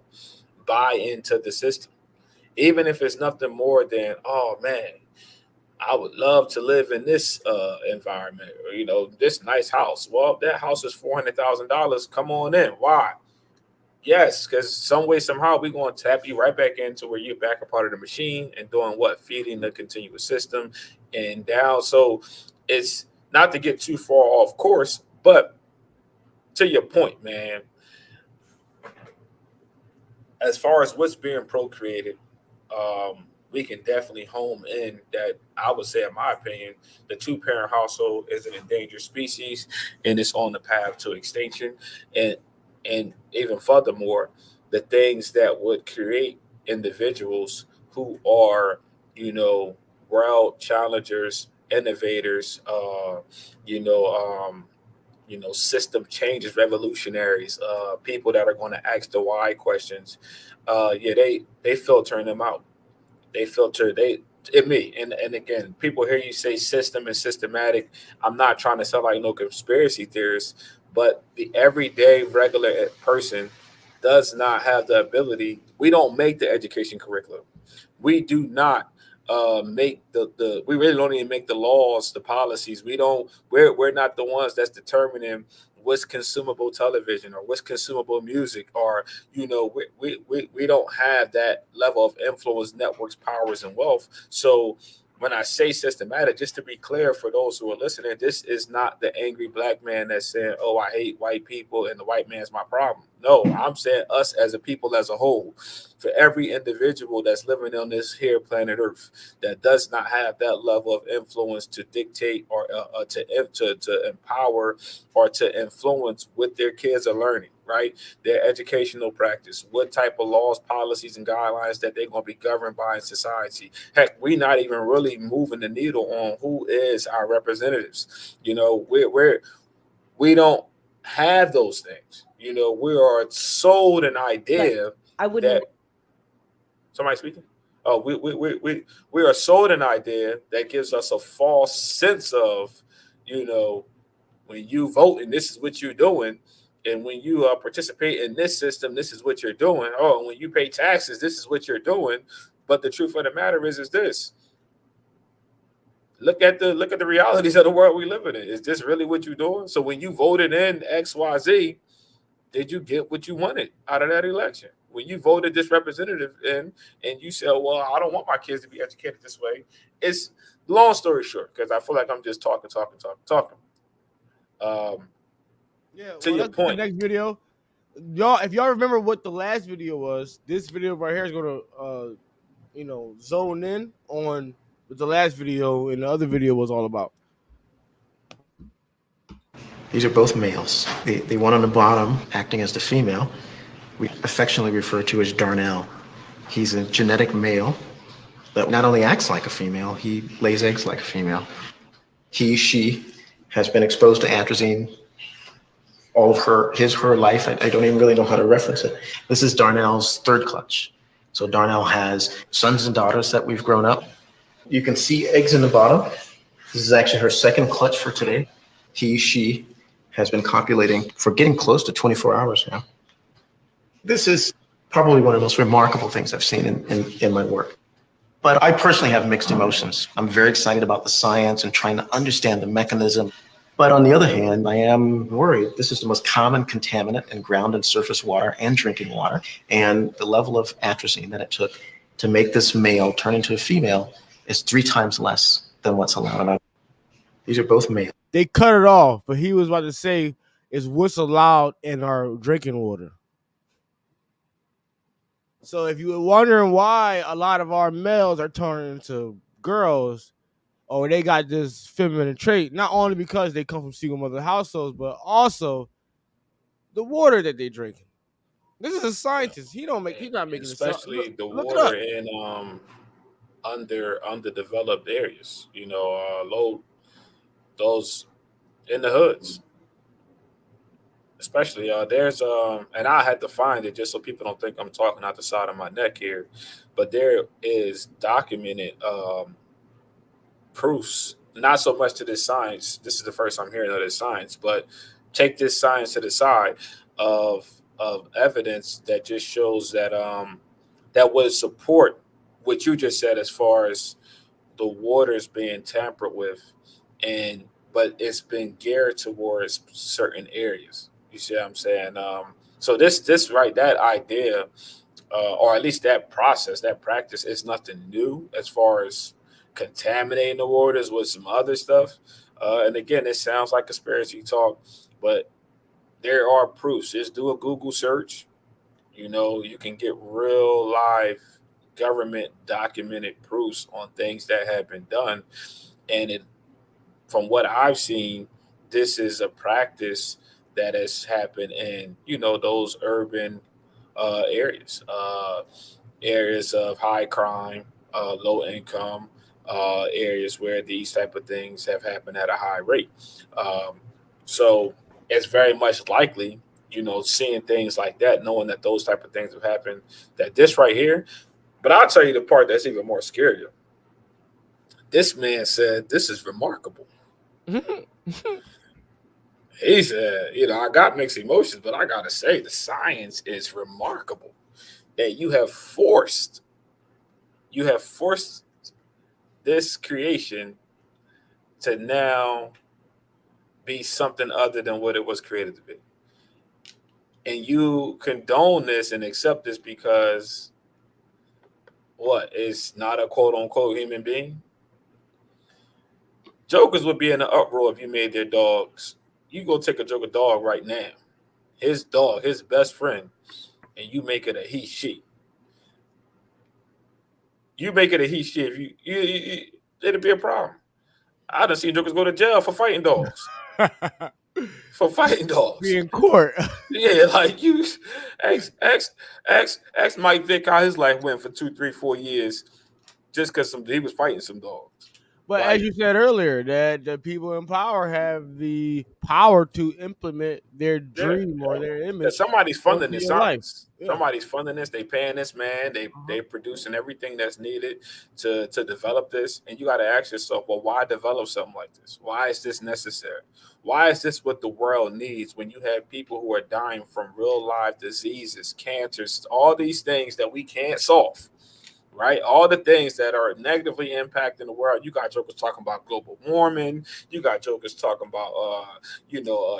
buy into the system. Even if it's nothing more than, oh man, I would love to live in this environment, or this nice house. Well, that house is $400,000. Come on in. Why? Yes, because some way, somehow, we're going to tap you right back into where you're back a part of the machine and doing what? Feeding the continuous system and down. So it's not to get too far off course, but to your point, man, as far as what's being procreated, we can definitely home in that. I would say, in my opinion, the two-parent household is an endangered species and it's on the path to extinction. And even furthermore, the things that would create individuals who are, world challengers, innovators, system changes, revolutionaries, people that are going to ask the why questions. They filtering them out. They filter me. And again, people hear you say system and systematic. I'm not trying to sound like no conspiracy theorist, but the everyday regular person does not have the ability. We don't make the education curriculum. We do not make we really don't even make the laws, the policies. We're not the ones that's determining what's consumable television or what's consumable music, or we don't have that level of influence, networks, powers, and wealth. So when I say systematic, just to be clear for those who are listening, this is not the angry black man that's saying, oh, I hate white people and the white man's my problem. No, I'm saying us as a people as a whole. For every individual that's living on this here planet Earth that does not have that level of influence to dictate or to empower or to influence what their kids are learning, right? Their educational practice, what type of laws, policies, and guidelines that they're going to be governed by in society. Heck, we're not even really moving the needle on who is our representatives. We don't have those things. We are sold an idea. I wouldn't. Somebody speaking? Oh, we are sold an idea that gives us a false sense of, when you vote and this is what you're doing, and when you participate in this system, this is what you're doing. Oh, when you pay taxes, this is what you're doing. But the truth of the matter is this. Look at the realities of the world we live in. Is this really what you're doing? So when you voted in XYZ, did you get what you wanted out of that election? When you voted this representative in and you said, well, I don't want my kids to be educated this way. It's long story short, because I feel like I'm just talking. To your point. The next video, y'all, if y'all remember what the last video was, this video right here is going to, zone in on what the last video and the other video was all about. These are both males. The one on the bottom, acting as the female, we affectionately refer to as Darnell. He's a genetic male that not only acts like a female, he lays eggs like a female. She has been exposed to atrazine all of her life. I don't even really know how to reference it. This is Darnell's third clutch. So Darnell has sons and daughters that we've grown up. You can see eggs in the bottom. This is actually her second clutch for today. She has been copulating for getting close to 24 hours now. This is probably one of the most remarkable things I've seen in my work. But I personally have mixed emotions. I'm very excited about the science and trying to understand the mechanism. But on the other hand, I am worried. This is the most common contaminant in ground and surface water and drinking water. And the level of atrazine that it took to make this male turn into a female is 3 times less than what's allowed. These are both male. They cut it off, but he was about to say is what's allowed in our drinking water. So if you were wondering why a lot of our males are turning into girls, or they got this feminine trait, not only because they come from single mother households, but also the water that they drinking. This is a scientist. He's not making this up. Especially the Look it up. water in underdeveloped areas. Low those in the hoods. Especially there's and I had to find it just so people don't think I'm talking out the side of my neck here, but there is documented proofs, not so much to this science. This is the first I'm hearing of this science, but take this science to the side of evidence that just shows that that would support what you just said as far as the waters being tampered with, but it's been geared towards certain areas. You see what I'm saying? So this right, that idea, or at least that process, that practice is nothing new as far as contaminating the waters with some other stuff. And again, it sounds like conspiracy talk, but there are proofs. Just do a Google search. You can get real live government documented proofs on things that have been done. And from what I've seen, this is a practice that has happened in, those urban areas, areas of high crime, low income, areas where these type of things have happened at a high rate. So it's very much likely, seeing things like that, knowing that those type of things have happened, that this right here. But I'll tell you the part that's even more scary. This man said, this is remarkable. He said, I got mixed emotions, but I got to say the science is remarkable that you have forced this creation to now be something other than what it was created to be. And you condone this and accept this because what? It's not a quote unquote human being. Jokers would be in an uproar if you made their dogs. You go take a Joker dog right now, his dog, his best friend, and you make it a he, she. You make it a he, she. If you it'd be a problem. I done seen Jokers go to jail for fighting dogs. For fighting dogs. Be in court. Yeah, like you ask Mike Vick how his life went for 2, 3, 4 years just because he was fighting some dogs. But as you said earlier, that the people in power have the power to implement their dream or their image. Somebody's funding this science. Yeah. Somebody's funding this. They paying this man. They producing everything that's needed to develop this. And you got to ask yourself, well, why develop something like this? Why is this necessary? Why is this what the world needs when you have people who are dying from real life diseases, cancers, all these things that we can't solve? Right, all the things that are negatively impacting the world. You got jokers talking about global warming. You got jokers talking about,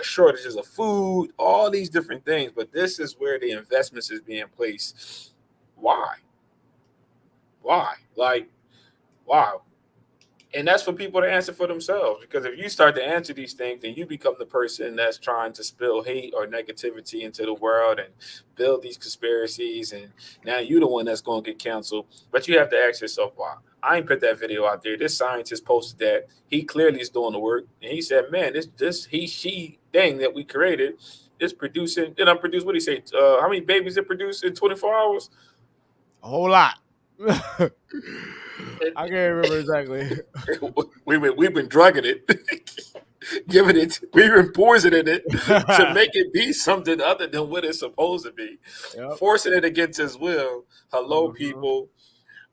shortages of food. All these different things. But this is where the investments is being placed. Why? Like, wow. And that's for people to answer for themselves. Because if you start to answer these things, then you become the person that's trying to spill hate or negativity into the world and build these conspiracies. And now you're the one that's going to get canceled. But you have to ask yourself why. I ain't put that video out there. This scientist posted that. He clearly is doing the work. And he said, man, this he thing that we created is producing. What did he say? How many babies it produced in 24 hours? A whole lot. I can't remember exactly. We've been drugging it, giving it, we've been poisoning it to make it be something other than what it's supposed to be. Yep. Forcing it against his will. Hello, people.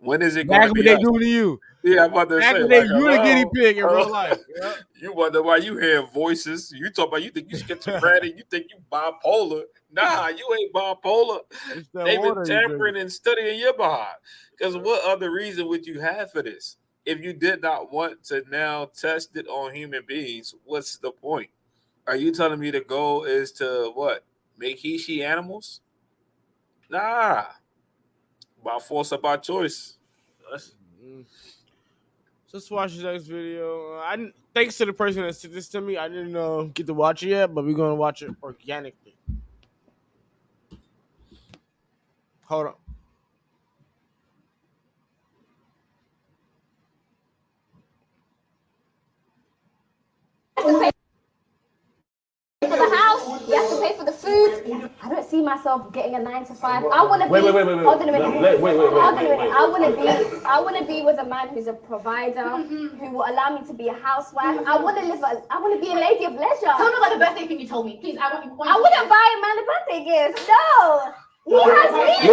When is it going to be? What they do to you? Yeah, I'm about to say. Like, you're the guinea pig in real life. Yep. You wonder why you hear voices. You talk about you think you schizophrenic. You think you bipolar. Nah, you ain't bipolar. It's that They've been water you tampering drinking. and studying your behind. Because what other reason would you have for this? If you did not want to now test it on human beings, what's the point? Are you telling me the goal is to what? Make he, she animals? Nah. By force or by choice. That's, Mm. Let's watch the next video. I didn't. Thanks to the person that sent this to me. I didn't get to watch it yet, but we're gonna watch it organically. Hold on. For the house, you have to pay for the food. I don't see myself getting a 9 to 5. I want to be. Wait. Hold on a minute. Hold on a minute. Wait. I want to be with a man who's a provider, who will allow me to be a housewife. I want to be a lady of leisure. Tell me about the birthday thing you told me, please. I wouldn't buy a man a birthday gift. No. He has me.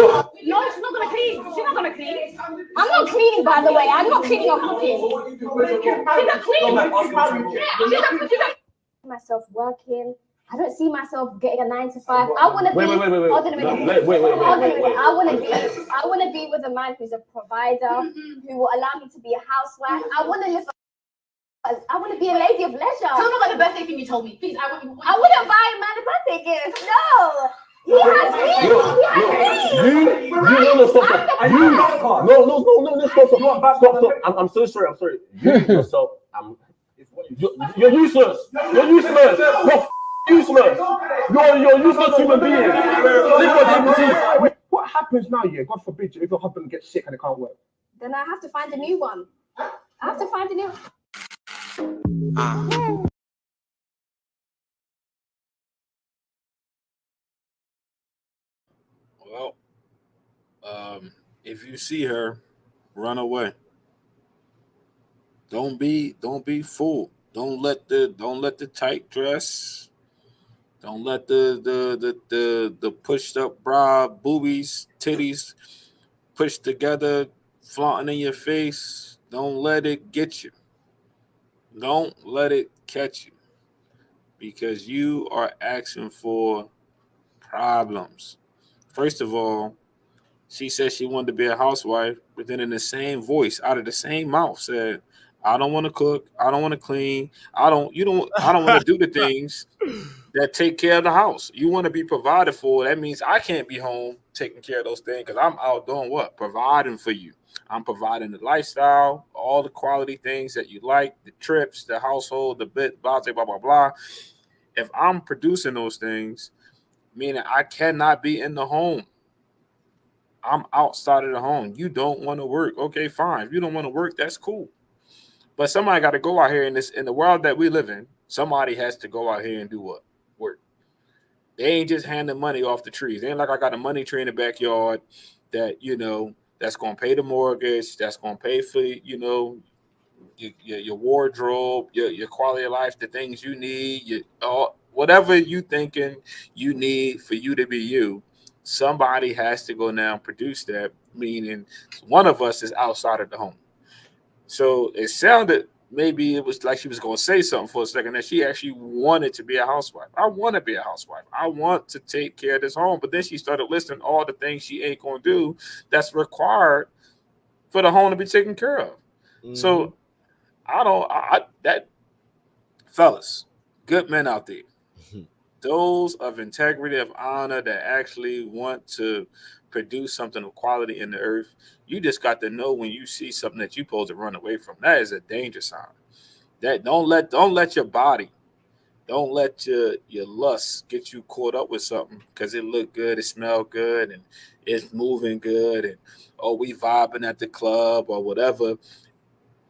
No, she's not gonna clean. She's not gonna clean. I'm not cleaning, by the way. I'm not cleaning or cooking. She's not cleaning. Myself working. I don't see myself getting a 9 to 5. I want to be. Wait. Hold on a minute. Wait. I want to be with a man who's a provider, who will allow me to be a housewife. I want to be a lady of leisure. Tell me about the birthday thing you told me, please. I wouldn't buy a man a birthday gift. No. He has me. You no, stop. I'm so sorry. You yourself, you're useless. You're useless. You're useless. You're a useless human being. What happens now, yeah? God forbid, if your husband gets sick and it can't work? Then I have to find a new one. well, if you see her, run away. Don't be fooled. Don't let the tight dress. Don't let the pushed up bra, boobies, titties pushed together, flaunting in your face. Don't let it get you. Don't let it catch you. Because you are asking for problems. First of all, she said she wanted to be a housewife, but then in the same voice, out of the same mouth, said, I don't want to cook, I don't want to clean, I don't want to do the things that take care of the house. You want to be provided for. That means I can't be home taking care of those things because I'm out doing what? Providing for you. I'm providing the lifestyle, all the quality things that you like, the trips, the household, the bit, blah, blah, blah, blah. If I'm producing those things, meaning I cannot be in the home. I'm outside of the home. You don't want to work. Okay, fine. If you don't want to work, that's cool. But somebody got to go out here in the world that we live in. Somebody has to go out here and do what? Work. They ain't just handing money off the trees. They ain't like I got a money tree in the backyard that, that's going to pay the mortgage, that's going to pay for, your wardrobe, your quality of life, the things you need, whatever you thinking you need for you to be you. Somebody has to go now and produce that, meaning one of us is outside of the home. So it sounded maybe it was like she was going to say something for a second that she actually wanted to be a housewife. I want to be a housewife. I want to take care of this home. But then she started listing all the things she ain't going to do that's required for the home to be taken care of. Mm-hmm. So fellas, good men out there, those of integrity, of honor, that actually want to produce something of quality in the earth, you just got to know when you see something that you're supposed to run away from. That is a danger sign. That don't let your body, don't let your lust get you caught up with something because it look good, it smell good, and it's moving good, and we vibing at the club or whatever,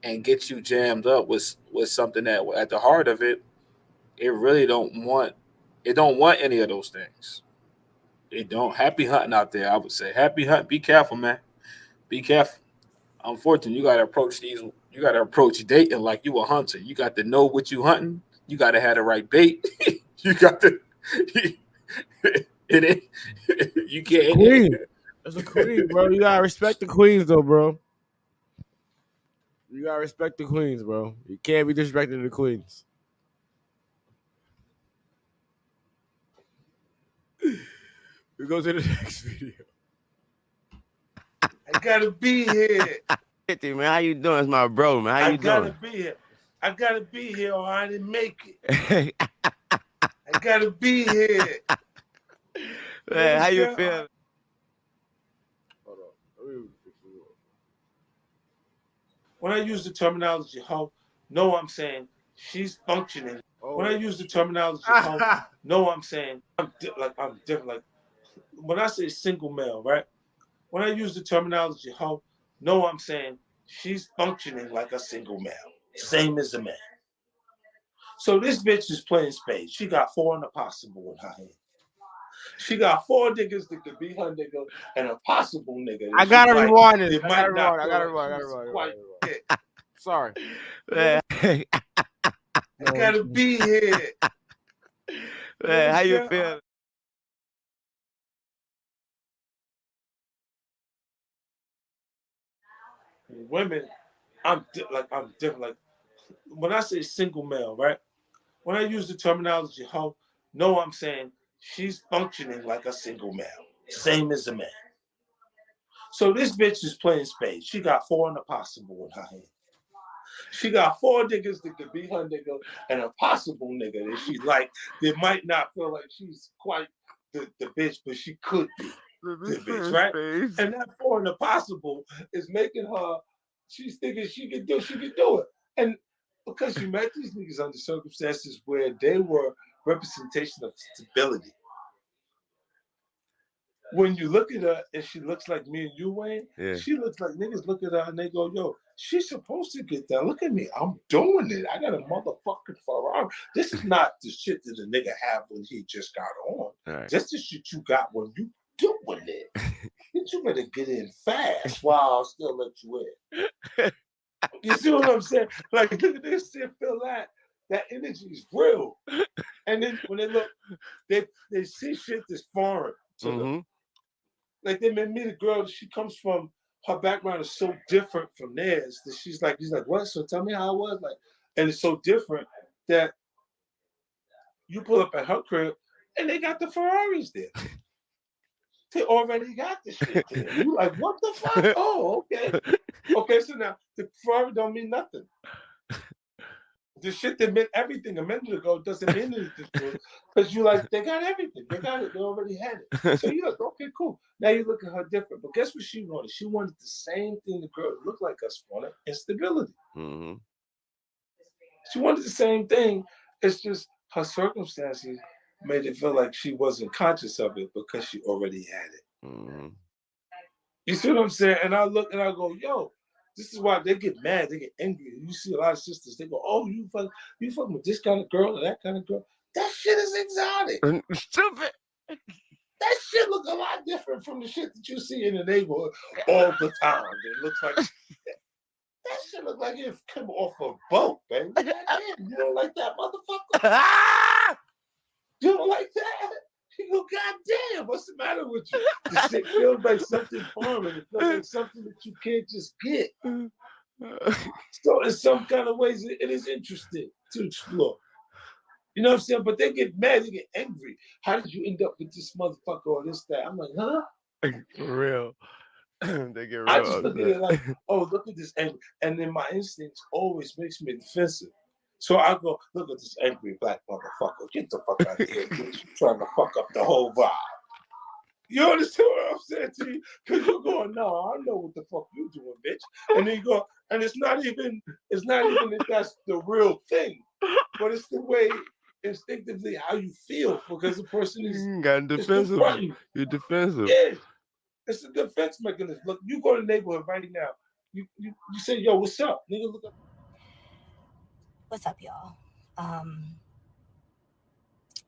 and get you jammed up with something that at the heart of it, it really don't want any of those things. It don't. Happy hunting out there, I would say. Happy hunt. Be careful, man. Be careful. Unfortunately, you got to approach dating like you a hunter. You got to know what you hunting. You got to have the right bait. You got to. You can't. Queen. That's a queen, bro. You gotta respect the queens, though, bro. You gotta respect the queens, bro. You can't be disrespecting the queens. We go to the next video. I gotta be here. 50, man, how you doing? It's my bro, man. How you I gotta doing? be here. I gotta be here or I didn't make it. I gotta be here. Man, how you feel? Hold on. When I use the terminology hoe, no, I'm saying she's functioning. When I use the terminology hoe, no, I'm saying I'm different. Like when I say single male, right? When I use the terminology hoe, no, I'm saying she's functioning like a single male, same as a man. So this bitch is playing spades. She got 4 and a possible in her hand. She got 4 niggas that could be her nigga and a possible nigga. I gotta rewind this. I gotta rewind. Sorry. Man. I gotta be here. Man, how you feel? Women, I'm different. Like when I say single male, right? When I use the terminology hoe, no, I'm saying she's functioning like a single male, same as a man. So this bitch is playing spades. She got 4 and a possible in her hand. She got 4 niggas that could be her nigga and a possible nigga that she's like, they might not feel like she's quite the bitch, but she could be the bitch, right? And that 4 and a possible is making her, she's thinking she can do it. And because you met these niggas under circumstances where they were representation of stability. When you look at her and she looks like me and you, Wayne, she looks like niggas look at her and they go, yo, she's supposed to get that. Look at me. I'm doing it. I got a motherfucking Ferrari. This is not the shit that a nigga have when he just got on. Right. That's the shit you got when you doing it. You better get in fast while I'll still let you in. You see what I'm saying? Like, look at this shit, feel that energy is real. And then when they look, they see shit that's foreign to them. Like they may meet a girl, she comes from, her background is so different from theirs that he's like, what? So tell me how it was. Like, and it's so different that you pull up at her crib and they got the Ferraris there. They already got the shit there. You like, what the fuck? Oh, okay. Okay, so now the Ferrari don't mean nothing. The shit that meant everything a minute ago doesn't mean anything to us because you like, they got everything. They got it. They already had it. So you're like, okay, cool. Now you look at her different. But guess what she wanted? She wanted the same thing the girl that looked like us wanted, instability. She wanted the same thing. It's just her circumstances made it feel like she wasn't conscious of it because she already had it. You see what I'm saying? And I look and I go, yo, this is why they get mad, they get angry. You see a lot of sisters, they go, oh, you fucking with this kind of girl or that kind of girl. That shit is exotic. Stupid. That shit look a lot different from the shit that you see in the neighborhood all the time. It looks like that shit look like it come off a boat, baby. Goddamn, you don't like that, motherfucker? You don't like that? You go, goddamn, what's the matter with you? This shit feels like something foreign. It feels like something that you can't just get. So in some kind of ways, it is interesting to explore. You know what I'm saying? But they get mad, they get angry. How did you end up with this motherfucker or this, that? I'm like, huh? For real. They get real. I just look at it like, oh, look at this angry. And then my instincts always makes me defensive. So I go, look at this angry black motherfucker. Get the fuck out of here, bitch. You're trying to fuck up the whole vibe. You understand what I'm saying to you? Because you're going, no, I know what the fuck you doing, bitch. And then you go, and it's not even that that's the real thing, but it's the way instinctively how you feel because the person is got defensive. You're defensive. Yeah. It's a defense mechanism. Look, you go to the neighborhood right now. You say, yo, what's up? Nigga, look up. What's up, y'all?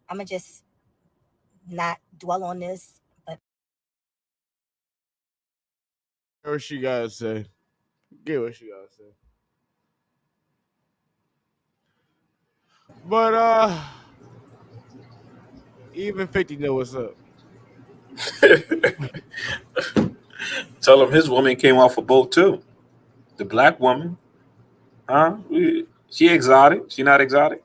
I'ma just not dwell on this, but What she gotta say? Get what she gotta say. But even 50 know what's up. Tell him his woman came off a boat too. The black woman, huh? She exotic. She not exotic.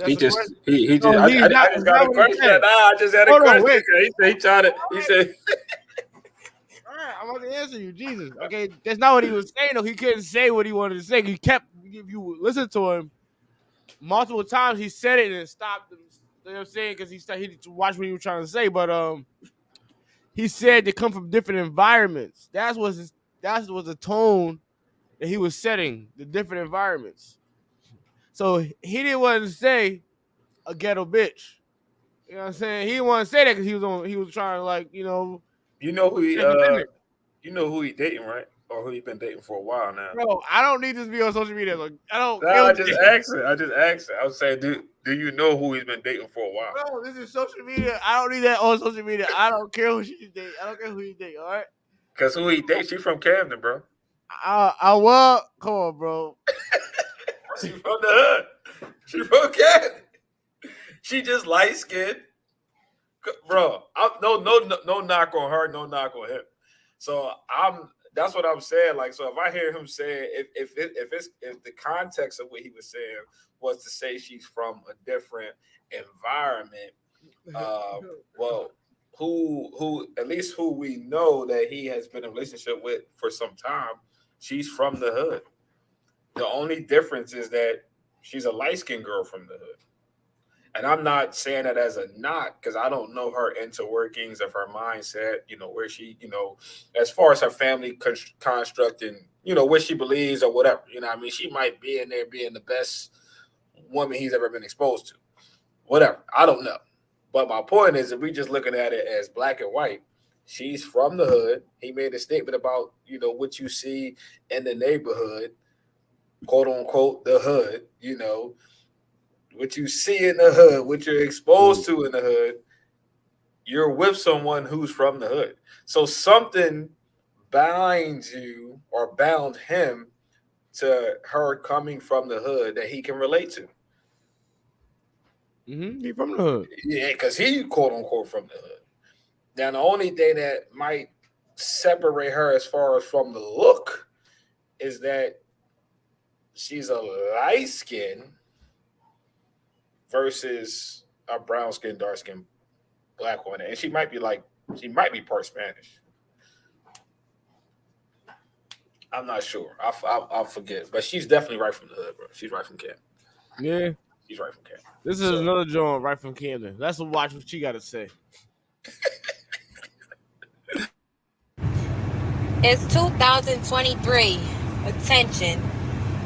He a just question. he No, just he's I not. just That's got not a what he question. said. Nah, I just had a Hold on, question. wait. He said All right, I'm about to answer you, Jesus. Okay, that's not what he was saying. Though he couldn't say what he wanted to say. He kept. If you listen to him multiple times, he said it and stopped him. You know what I'm saying? Because he watched what he was trying to say, but he said they come from different environments. That was the tone that he was setting. The different environments. So he didn't want to say a ghetto bitch. You know what I'm saying? He didn't want to say that because he was trying to, like, you know who he defend it. you know who he dating, right? Or who he been dating for a while now. Bro, I don't need this to be on social media. Like, I don't. Nah, I just asked it. I was saying, do you know who he's been dating for a while? Bro, this is social media. I don't need that on social media. I don't care who she date. I don't care who you date. All right. Cause who he dates, she from Camden, bro. I will. Come on, bro. She from the hood. She from Camden. She just light skinned, bro. No knock on her, no knock on him. So that's what I'm saying. Like, so if I hear him say, if the context of what he was saying was to say she's from a different environment, well, who at least who we know that he has been in a relationship with for some time, she's from the hood. The only difference is that she's a light-skinned girl from the hood. And I'm not saying that as a knock because I don't know her inner workings of her mindset, where she, as far as her family construct and, what she believes or whatever. I mean, she might be in there being the best woman he's ever been exposed to. Whatever. I don't know. But my point is, if we just looking at it as black and white, she's from the hood. He made a statement about, what you see in the neighborhood, quote unquote, the hood, what you see in the hood, what you're exposed to in the hood, you're with someone who's from the hood. So something binds you or bound him to her coming from the hood that he can relate to. He from the hood. Yeah, because he quote unquote from the hood. Now, the only thing that might separate her as far as from the look is that she's a light skin versus a brown skin, dark skin black woman. And she might be part Spanish. I'm not sure. I'll forget. But she's definitely right from the hood, bro. She's right from Camden. Yeah. She's right from Camden. This is another joint right from Camden. Let's watch what she got to say. It's 2023. Attention.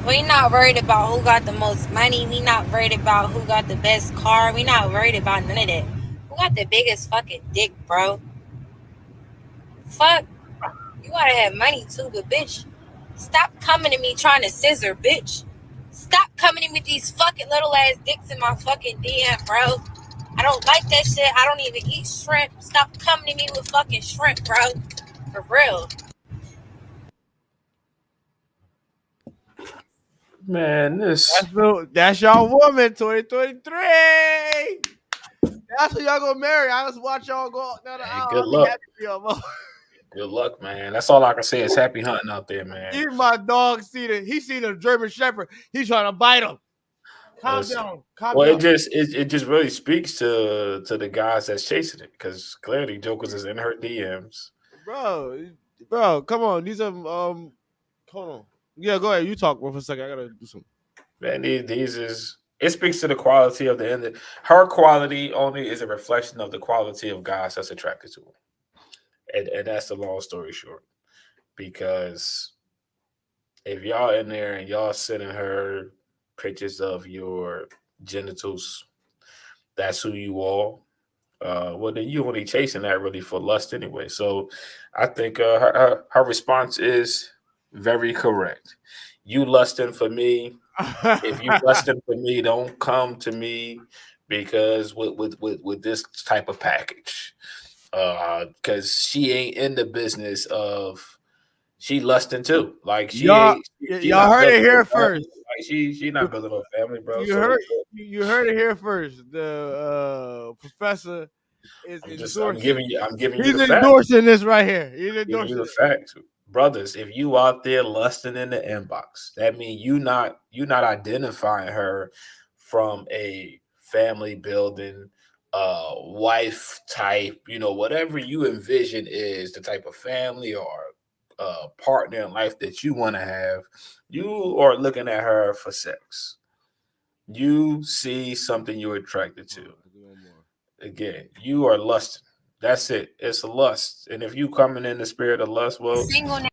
We not worried about who got the most money. We not worried about who got the best car. We not worried about none of that. Who got the biggest fucking dick, bro? Fuck. You gotta have money too, but bitch, stop coming to me trying to scissor, bitch. Stop coming in with these fucking little ass dicks in my fucking DM, bro. I don't like that shit. I don't even eat shrimp. Stop coming to me with fucking shrimp, bro. For real. Man, that's y'all woman, 2023. That's who y'all gonna marry. I just watch y'all go down the aisle. Good luck. Good luck, man. That's all I can say is happy hunting out there, man. Even my dog he seen a German Shepherd. He's trying to bite him. Calm down. Well, it just really speaks to the guys that's chasing it because clearly Jokers is in her DMs. Bro, come on. These are hold on. Yeah, go ahead. You talk for a second. I gotta do something. Man, it speaks to the quality of the end. Her quality only is a reflection of the quality of guys that's attracted to her. And that's the long story short. Because if y'all in there and y'all sending her pictures of your genitals, that's who you are. Well, then you only chasing that really for lust anyway. So I think her response is very correct. You lusting for me. If you lusting for me, don't come to me because with this type of package. Because she ain't in the business of she lusting too. Like y'all heard it here first. Like she not building a family, bro. You heard it here first. The professor is endorsing. I'm giving you He's the endorsing facts. this right here. He's Giving endorsing you the facts. Brothers, if you out there lusting in the inbox, that means you not identifying her from a family building, wife type, whatever you envision is the type of family or partner in life that you want to have, you are looking at her for sex. You see something you're attracted to. Again, you are lusting. That's it. It's a lust. And if you coming in the spirit of lust, well, Single now.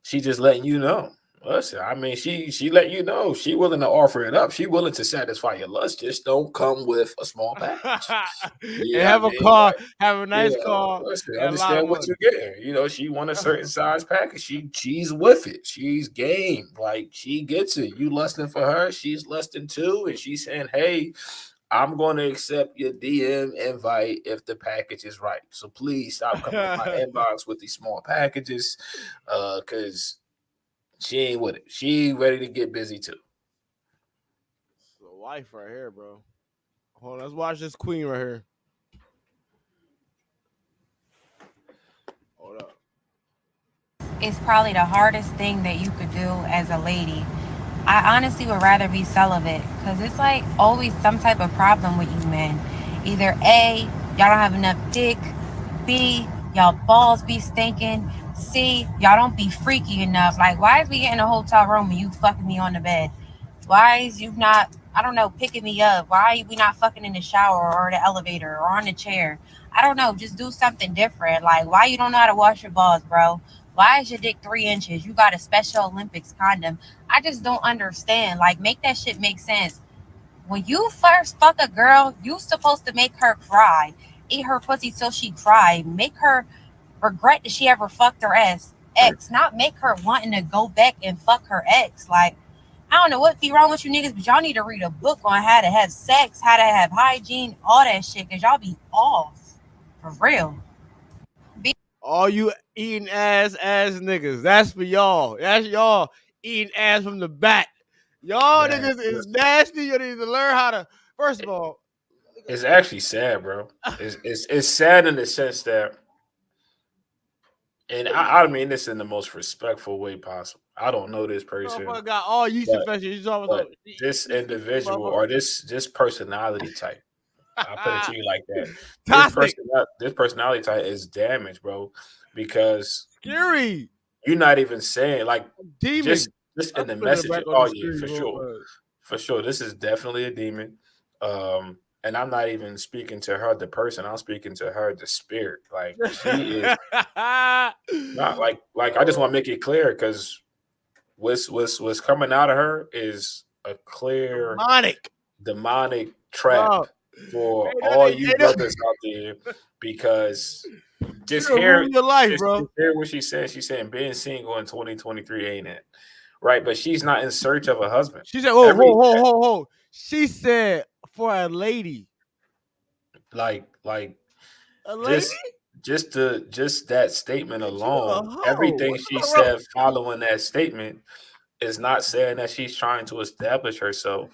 she just letting you know. Listen, I mean, she let you know she willing to offer it up. She willing to satisfy your lust. Just don't come with a small package. And have a car, have a nice car, Listen, and a lot of understand what money. you're getting. She want a certain size package. She's with it. She's game. Like she gets it. You lusting for her. She's lusting too, and she's saying, "Hey, I'm going to accept your DM invite if the package is right. So please stop coming in my inbox with these small packages, because she ain't with it. She ready to get busy too." The wife right here, bro. Hold on, let's watch this queen right here. Hold up. It's probably the hardest thing that you could do as a lady. I honestly would rather be celibate because it's like always some type of problem with you men. Either A, y'all don't have enough dick. B, y'all balls be stinking. C, y'all don't be freaky enough. Like, why is we getting a hotel room and you fucking me on the bed? Why is you not, I don't know, picking me up? Why are we not fucking in the shower or the elevator or on the chair? I don't know. Just do something different. Like, why you don't know how to wash your balls, bro? Why is your dick 3 inches? You got a Special Olympics condom. I just don't understand. Like, make that shit make sense. When you first fuck a girl, you supposed to make her cry. Eat her pussy till she cry. Make her regret that she ever fucked her ex. Not make her wanting to go back and fuck her ex. Like, I don't know what be wrong with you niggas, but y'all need to read a book on how to have sex, how to have hygiene, all that shit, because y'all be off. For real. All you eating ass niggas, that's for y'all. That's y'all eating ass from the back. Y'all niggas is nasty. You need to learn how to. First of all, It's actually sad, bro. It's sad in the sense that, and I mean this in the most respectful way possible. I don't know this person, motherfucker got all yeast infections. but this individual or this personality type, I'll put it to you like that. This personality type is damaged, bro, because scary. You're not even saying like demon. Just in the message. Oh yeah, for sure. This is definitely a demon. And I'm not even speaking to her, the person. I'm speaking to her, the spirit. Like she is not like I just want to make it clear because what's coming out of her is a clear demonic trap for all you brothers out there, because just hear your life, bro. Just hear what she said. She's saying being single in 2023 ain't it. Right, but she's not in search of a husband. She said, "Oh, She said for a lady, like a lady. Just that statement alone, everything she said following that statement is not saying that she's trying to establish herself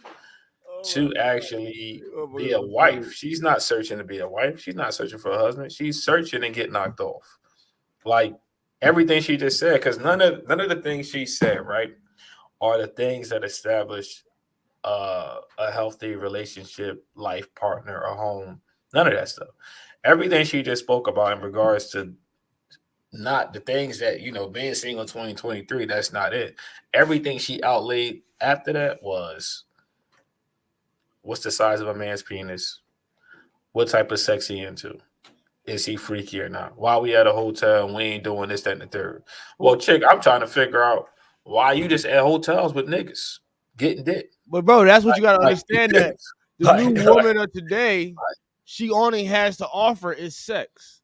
to actually be a wife. She's not searching to be a wife. She's not searching for a husband. She's searching and get knocked off. Like everything she just said, because none of the things she said, right, are the things that establish a healthy relationship, life partner, a home. None of that stuff. Everything she just spoke about in regards to not the things that, being single in 2023, that's not it. Everything she outlaid after that was, what's the size of a man's penis? What type of sex he into? Is he freaky or not? Why we at a hotel and we ain't doing this, that, and the third? Well, chick, I'm trying to figure out why you just at hotels with niggas getting dick. But bro, that's what you gotta understand, that the new woman of today, she only has to offer is sex.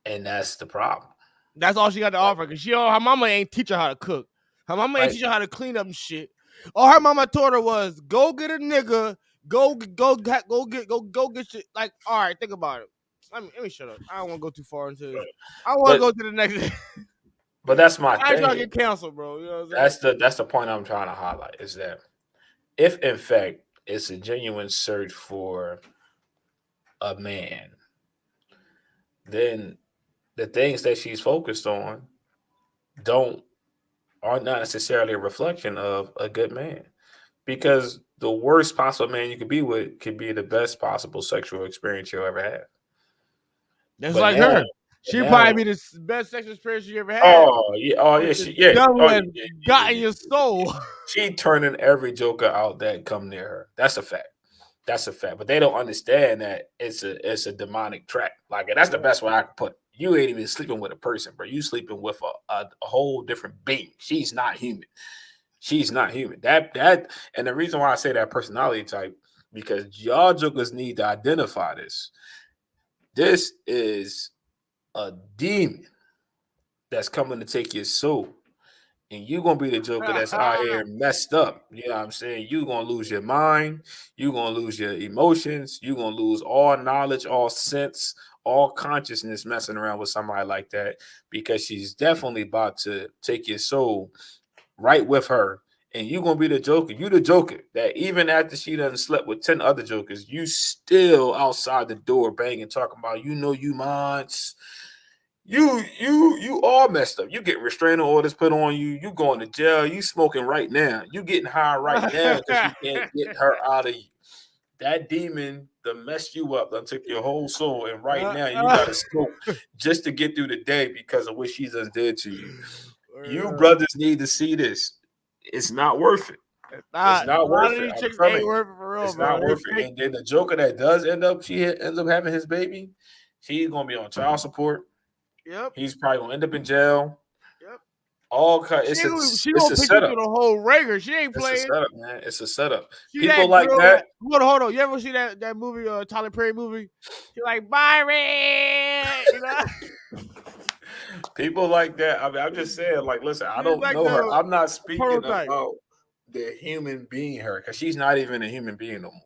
And that's the problem. That's all she got to offer, because her mama ain't teach her how to cook. Her mama ain't teach her how to clean up and shit. All her mama taught her was go get a nigga, go get shit. Like, all right, think about it. Let me shut up. I don't want to go too far into this. I want to go to the next. But that's my I thing. try to get canceled, bro. You know what I'm saying? That's the point I'm trying to highlight, is that if in fact it's a genuine search for a man, then the things that she's focused on are not necessarily a reflection of a good man. because the worst possible man you could be with could be the best possible sexual experience you'll ever have. That's But like now- her. She'd now- probably be the best sexual experience you ever had. Oh yeah, The devil has gotten your soul. She turning every joker out that come near her. That's a fact. That's a fact. But they don't understand that it's a demonic track. Like, and that's the best way I can put it. You ain't even sleeping with a person, bro. You sleeping with a whole different being. She's not human. She's not human. That and the reason why I say that personality type, because y'all jokers need to identify this. This is a demon that's coming to take your soul. And you're gonna be the joker that's out here messed up. You know what I'm saying? You're gonna lose your mind, you're gonna lose your emotions, you're gonna lose all knowledge, all sense, all consciousness messing around with somebody like that, because she's definitely about to take your soul right with her. And you're gonna be the joker. You the joker that even after she done slept with 10 other jokers, you still outside the door banging, talking about you minds. You all messed up. You get restraining orders put on you. You going to jail. You smoking right now. You getting high right now because you can't get her out of you. That demon that messed you up, that took your whole soul, and right now you got to smoke just to get through the day because of what she just did to you. You brothers need to see this. It's not worth it. It's not worth it. It's not worth it. And then the joker that does end up, she ends up having his baby. She's gonna be on child support. Yep. He's probably gonna end up in jail. Yep. All it's She a gonna pick setup. you through the whole rigor. She ain't It's a playing. setup, man. It's a setup. She People like girl that. Hold on. You ever see that movie, Tyler Perry movie? She's like Byron. You know? People like that. I mean, I'm just saying, like, listen, I She's don't like know her. the I'm not speaking prototype. about the human being her, because she's not even a human being no more.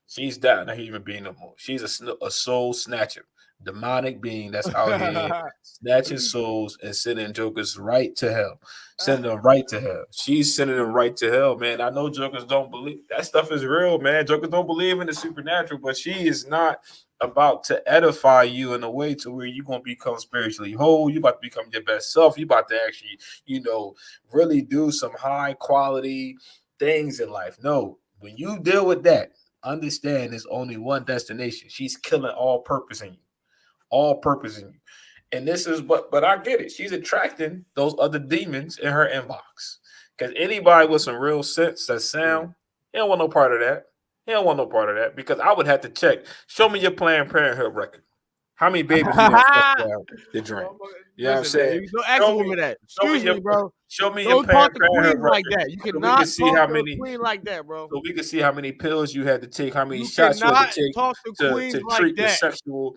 She's not a human being no more. She's a soul snatcher, demonic being that's out here snatching souls and sending jokers right to hell. Sending them right to hell. She's sending them right to hell, man. I know jokers don't believe that stuff is real, man. Jokers don't believe in the supernatural, but she is not about to edify you in a way to where you're going to become spiritually whole. You about to become your best self. You about to actually, really do some high quality things in life. No, when you deal with that, understand there's only one destination. She's killing all purpose in you. All purpose in you. And this is but I get it. She's attracting those other demons in her inbox. Because anybody with some real sense, that sound, he don't want no part of that. He don't want no part of that, because I would have to check. Show me your Planned Parenthood record. How many babies you done fucked down the drain? You know what I'm saying? Don't ask a woman that. Excuse me, bro. Show me Don't your talk Planned to Parenthood queens like record. that. You So we cannot can see talk how to many. a queen like that, bro. So we can see how many pills you had to take, how many You shots you had cannot to take talk to queens to like treat your that. sexual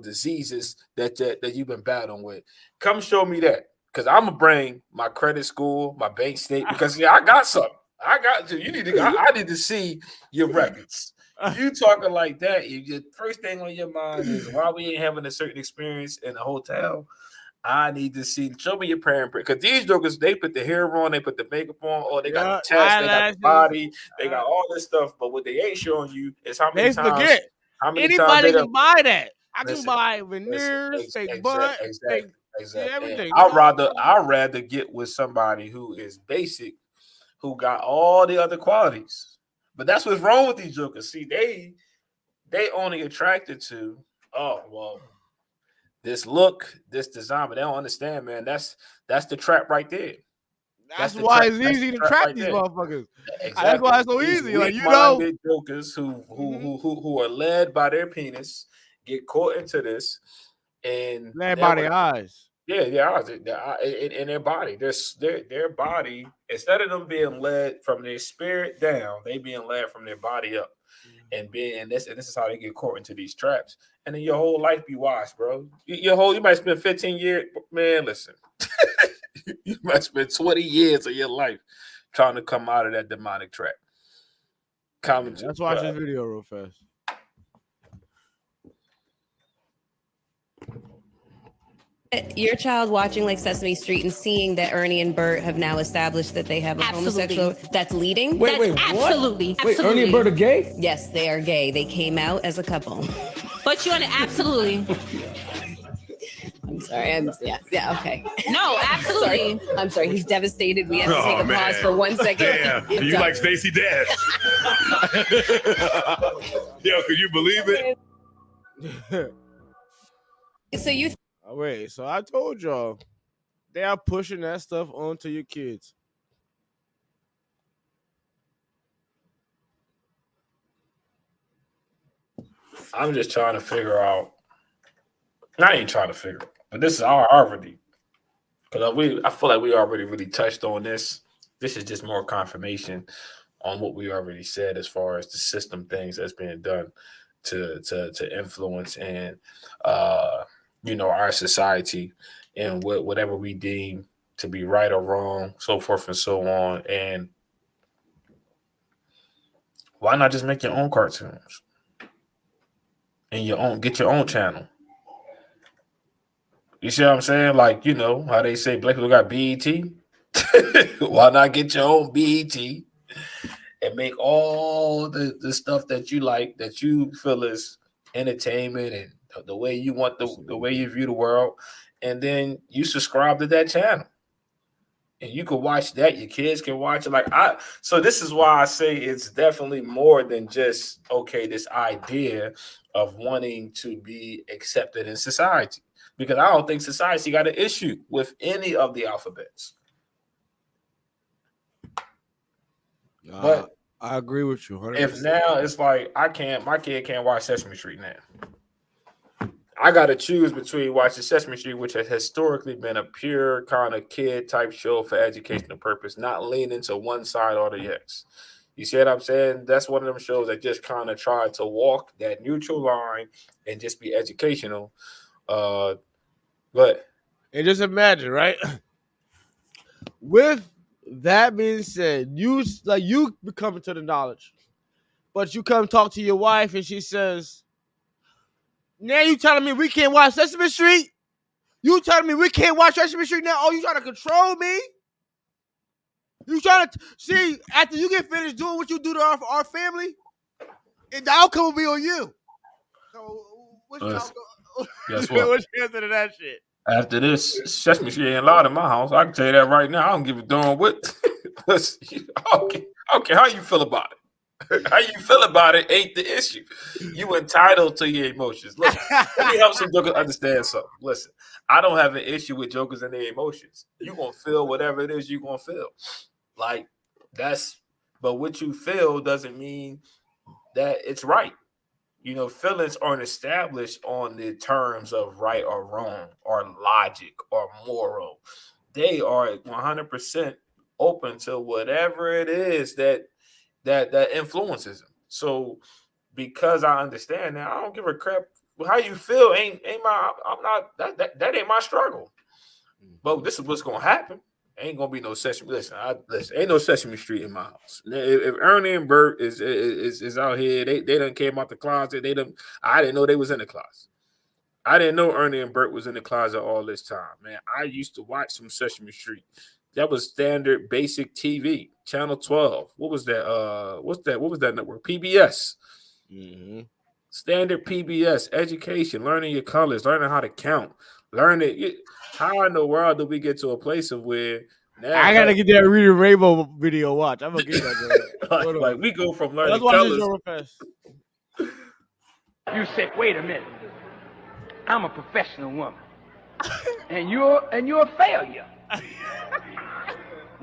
diseases that you've been battling with. Come show me that, because I'm gonna bring my credit score, my bank statement, because I got something. I got to. You need to. I need to see your records. You talking like that? Your first thing on your mind is why we ain't having a certain experience in a hotel. I need to see. Show me your parent, because these jokers, they put the hair on, they put the makeup on, or they got the chest, they got the body, they got all this stuff. But what they ain't showing you is how many They times. forget. How many Anybody times they can done- buy that. I can Listen, buy veneers, fake butt, fake everything. I'd rather get with somebody who is basic, who got all the other qualities. But that's what's wrong with these jokers. See, they only attracted to, this look, this design, but they don't understand, man. That's the trap right there. That's the why trap- it's that's easy the to trap trap right these there. motherfuckers. Exactly. That's why it's so These easy. Like, you know, weak-minded jokers who are led by their penis get caught into this and led by their eyes. Yeah, their eyes, in their body. Their body, instead of them being led from their spirit down, they being led from their body up. And this is how they get caught into these traps. And then your whole life be washed, bro. You might spend 15 years, man. Listen, you might spend 20 years of your life trying to come out of that demonic trap. Let's watch this video real fast. Your child watching like Sesame Street and seeing that Ernie and Bert have now established that they have a homosexual that's leading. Wait, That's what? absolutely. Wait, Ernie and Bert are gay? Yes, they are gay. They came out as a couple. But you want to absolutely. sorry. Okay. No, absolutely. I'm sorry. He's devastated. We have to take Oh, a pause man. for 1 second. Damn. Do you like Stacey Dash? Yo, could you believe it? So you Oh, wait, so I told y'all they are pushing that stuff onto your kids. I'm just trying to figure out. I ain't trying to figure out, but this is already because I feel like we already really touched on this. This is just more confirmation on what we already said as far as the system things that's being done to influence and our society and whatever we deem to be right or wrong, so forth and so on. And why not just make your own cartoons and get your own channel? You see what I'm saying? Like, how they say black people got BET. Why not get your own BET and make all the stuff that you like, that you feel is entertainment and the way you want the way you view the world, and then you subscribe to that channel. And you can watch that. Your kids can watch it. So this is why I say it's definitely more than just, this idea of wanting to be accepted in society. Because I don't think society got an issue with any of the alphabets. But I agree with you. 100%. If now it's like my kid can't watch Sesame Street now. I got to choose between watching Sesame Street, which has historically been a pure kind of kid type show for educational purpose, not leaning to one side or the next. You see what I'm saying? That's one of them shows that just kind of try to walk that neutral line and just be educational. But and just imagine, right? With that being said, you be coming to the knowledge, but you come talk to your wife and she says, "Now you telling me we can't watch Sesame Street? You telling me we can't watch Sesame Street now? Oh, you trying to control me? You trying to see after you get finished doing what you do to our family, and the outcome will be on you." So guess what? What's your answer to that shit? After this, Sesame Street ain't allowed in my house. I can tell you that right now. I don't give a darn what. Okay, how you feel about it? How you feel about it ain't the issue. You entitled to your emotions. Listen, let me help some jokers understand something. Listen, I don't have an issue with jokers and their emotions. You gonna feel whatever it is you gonna feel. But what you feel doesn't mean that it's right. Feelings aren't established on the terms of right or wrong or logic or moral. They are 100% open to whatever it is that influences them. So because I understand that, I don't give a crap how you feel. Ain't ain't my struggle. But this is what's gonna happen. Ain't gonna be no Sesame. Listen, ain't no Sesame Street in my house. If Ernie and Bert is out here, they done came out the closet. I didn't know they was in the closet. I didn't know Ernie and Bert was in the closet all this time, man. I used to watch some Sesame Street. That was standard basic TV, Channel 12. What was that? What was that network? PBS. Mm-hmm. Standard PBS, education, learning your colors, learning how to count, learning. How in the world do we get to a place of where now I gotta get that Reading Rainbow video watch? I'm gonna get that. like we go from learning Let's watch colors. this Euro Fest. You said, wait a minute. I'm a professional woman. and you're a failure.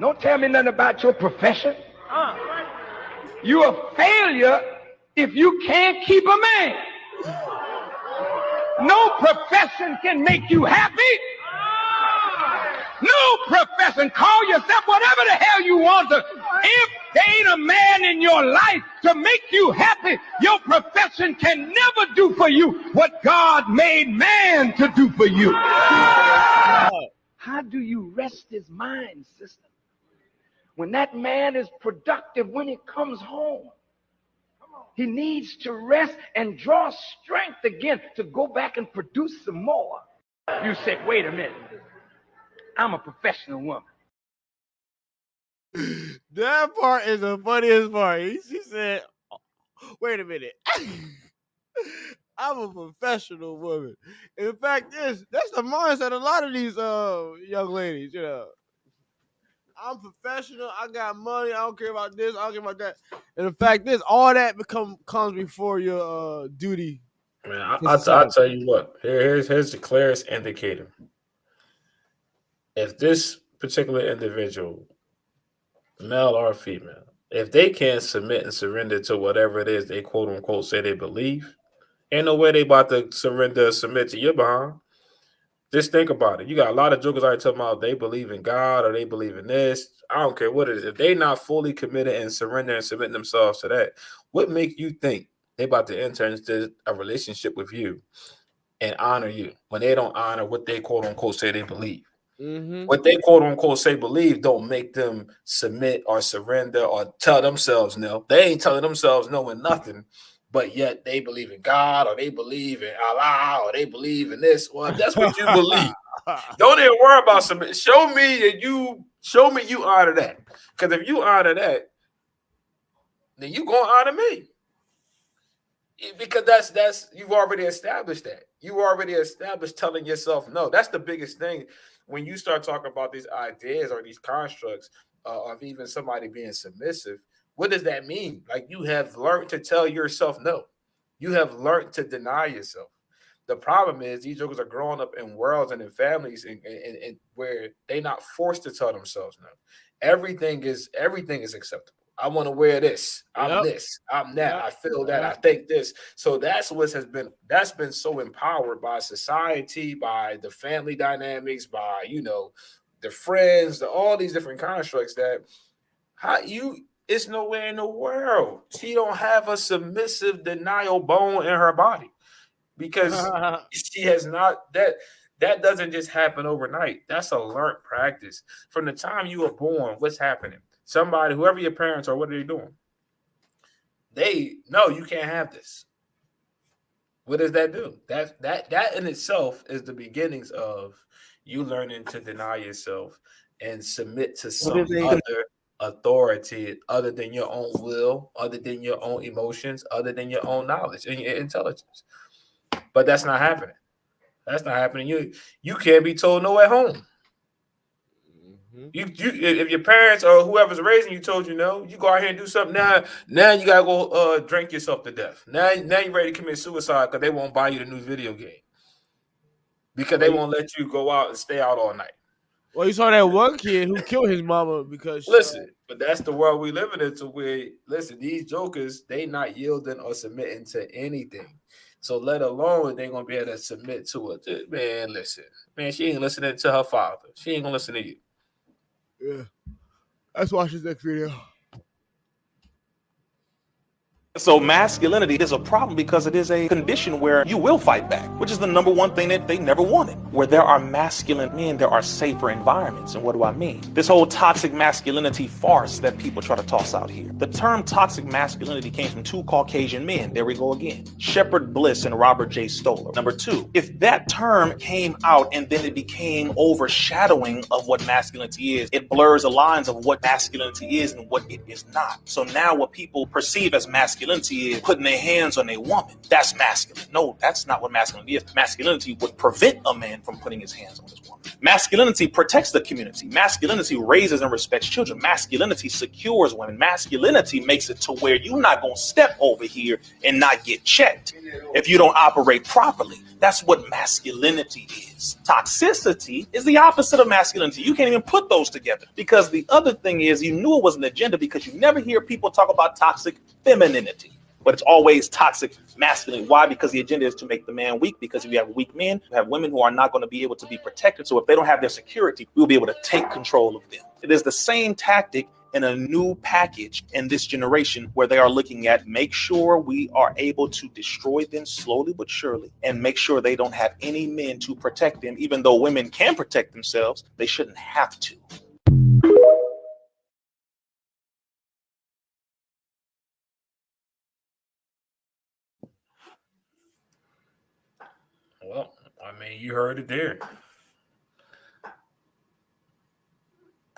Don't tell me nothing about your profession. You're a failure if you can't keep a man. No profession can make you happy. No profession. Call yourself whatever the hell you want to. If there ain't a man in your life to make you happy, your profession can never do for you what God made man to do for you. How do you rest his mind, sister? When that man is productive when he comes home, he needs to rest and draw strength again to go back and produce some more. You said, wait a minute. I'm a professional woman. That part is the funniest part. She said, wait a minute. I'm a professional woman. In fact, that's the mindset of a lot of these young ladies. You know, I'm professional. I got money. I don't care about this. I don't care about that. And the fact is, all that comes before your duty. Man, to I'll society. tell you what. Here's the clearest indicator. If this particular individual, male or female, if they can't submit and surrender to whatever it is they quote unquote say they believe, ain't no way they about to submit to your behind. Just think about it. You got a lot of jokers already talking about they believe in God or they believe in this. I don't care what it is. If they not fully committed and surrender and submitting themselves to that, what make you think they about to enter into a relationship with you and honor you when they don't honor what they quote unquote say they believe? Mm-hmm. What they quote unquote say believe don't make them submit or surrender or tell themselves no. They ain't telling themselves no in nothing, but yet they believe in God or they believe in Allah or they believe in this. Well, if that's what you believe, don't even worry about submit. Show me you honor that. Because if you honor that, then you gonna honor me. Because that's you've already established that. You already established telling yourself no. That's the biggest thing when you start talking about these ideas or these constructs of even somebody being submissive. What does that mean? Like you have learned to tell yourself no. You have learned to deny yourself. The problem is these jokers are growing up in worlds and in families and where they're not forced to tell themselves no. Everything is acceptable. I want to wear this. I'm this. I'm that. I feel that. I think this. So that's been so empowered by society, by the family dynamics, by the friends, all these different constructs that it's nowhere in the world. She don't have a submissive denial bone in her body because she has not that doesn't just happen overnight. That's a learned practice. From the time you were born, what's happening? Somebody, whoever your parents are, what are they doing? They know you can't have this. What does that do? That in itself is the beginnings of you learning to deny yourself and submit to some other authority other than your own will, other than your own emotions, other than your own knowledge and your intelligence. But that's not happening. That's not happening. You can't be told no at home. You if your parents or whoever's raising you told you no, you go out here and do something. Now you gotta go drink yourself to death. Now you're ready to commit suicide because they won't buy you the new video game. Because they won't let you go out and stay out all night. Well, you saw that one kid who killed his mama because but that's the world we live in to where these jokers, they not yielding or submitting to anything. So let alone they're gonna be able to submit to it. Man, listen. Man, she ain't listening to her father. She ain't gonna listen to you. Yeah. Let's watch this next video. So masculinity is a problem because it is a condition where you will fight back, which is the number one thing that they never wanted. Where there are masculine men, there are safer environments. And what do I mean? This whole toxic masculinity farce that people try to toss out here. The term toxic masculinity came from two Caucasian men. There we go again. Shepard Bliss and Robert J. Stoller. Number two, if that term came out and then it became overshadowing of what masculinity is, it blurs the lines of what masculinity is and what it is not. So now what people perceive as masculinity is putting their hands on a woman. That's masculine. No, that's not what masculinity is. Masculinity would prevent a man from putting his hands on his woman. Masculinity protects the community. Masculinity raises and respects children. Masculinity secures women. Masculinity makes it to where you're not going to step over here and not get checked if you don't operate properly. That's what masculinity is. Toxicity is the opposite of masculinity. You can't even put those together because the other thing is you knew it was an agenda because you never hear people talk about toxic femininity, but it's always toxic masculinity. Why? Because the agenda is to make the man weak, because if you have weak men, you have women who are not going to be able to be protected. So if they don't have their security, we'll be able to take control of them. It is the same tactic in a new package in this generation where they are looking at make sure we are able to destroy them slowly but surely and make sure they don't have any men to protect them. Even though women can protect themselves, they shouldn't have to. Well, I mean, you heard it there.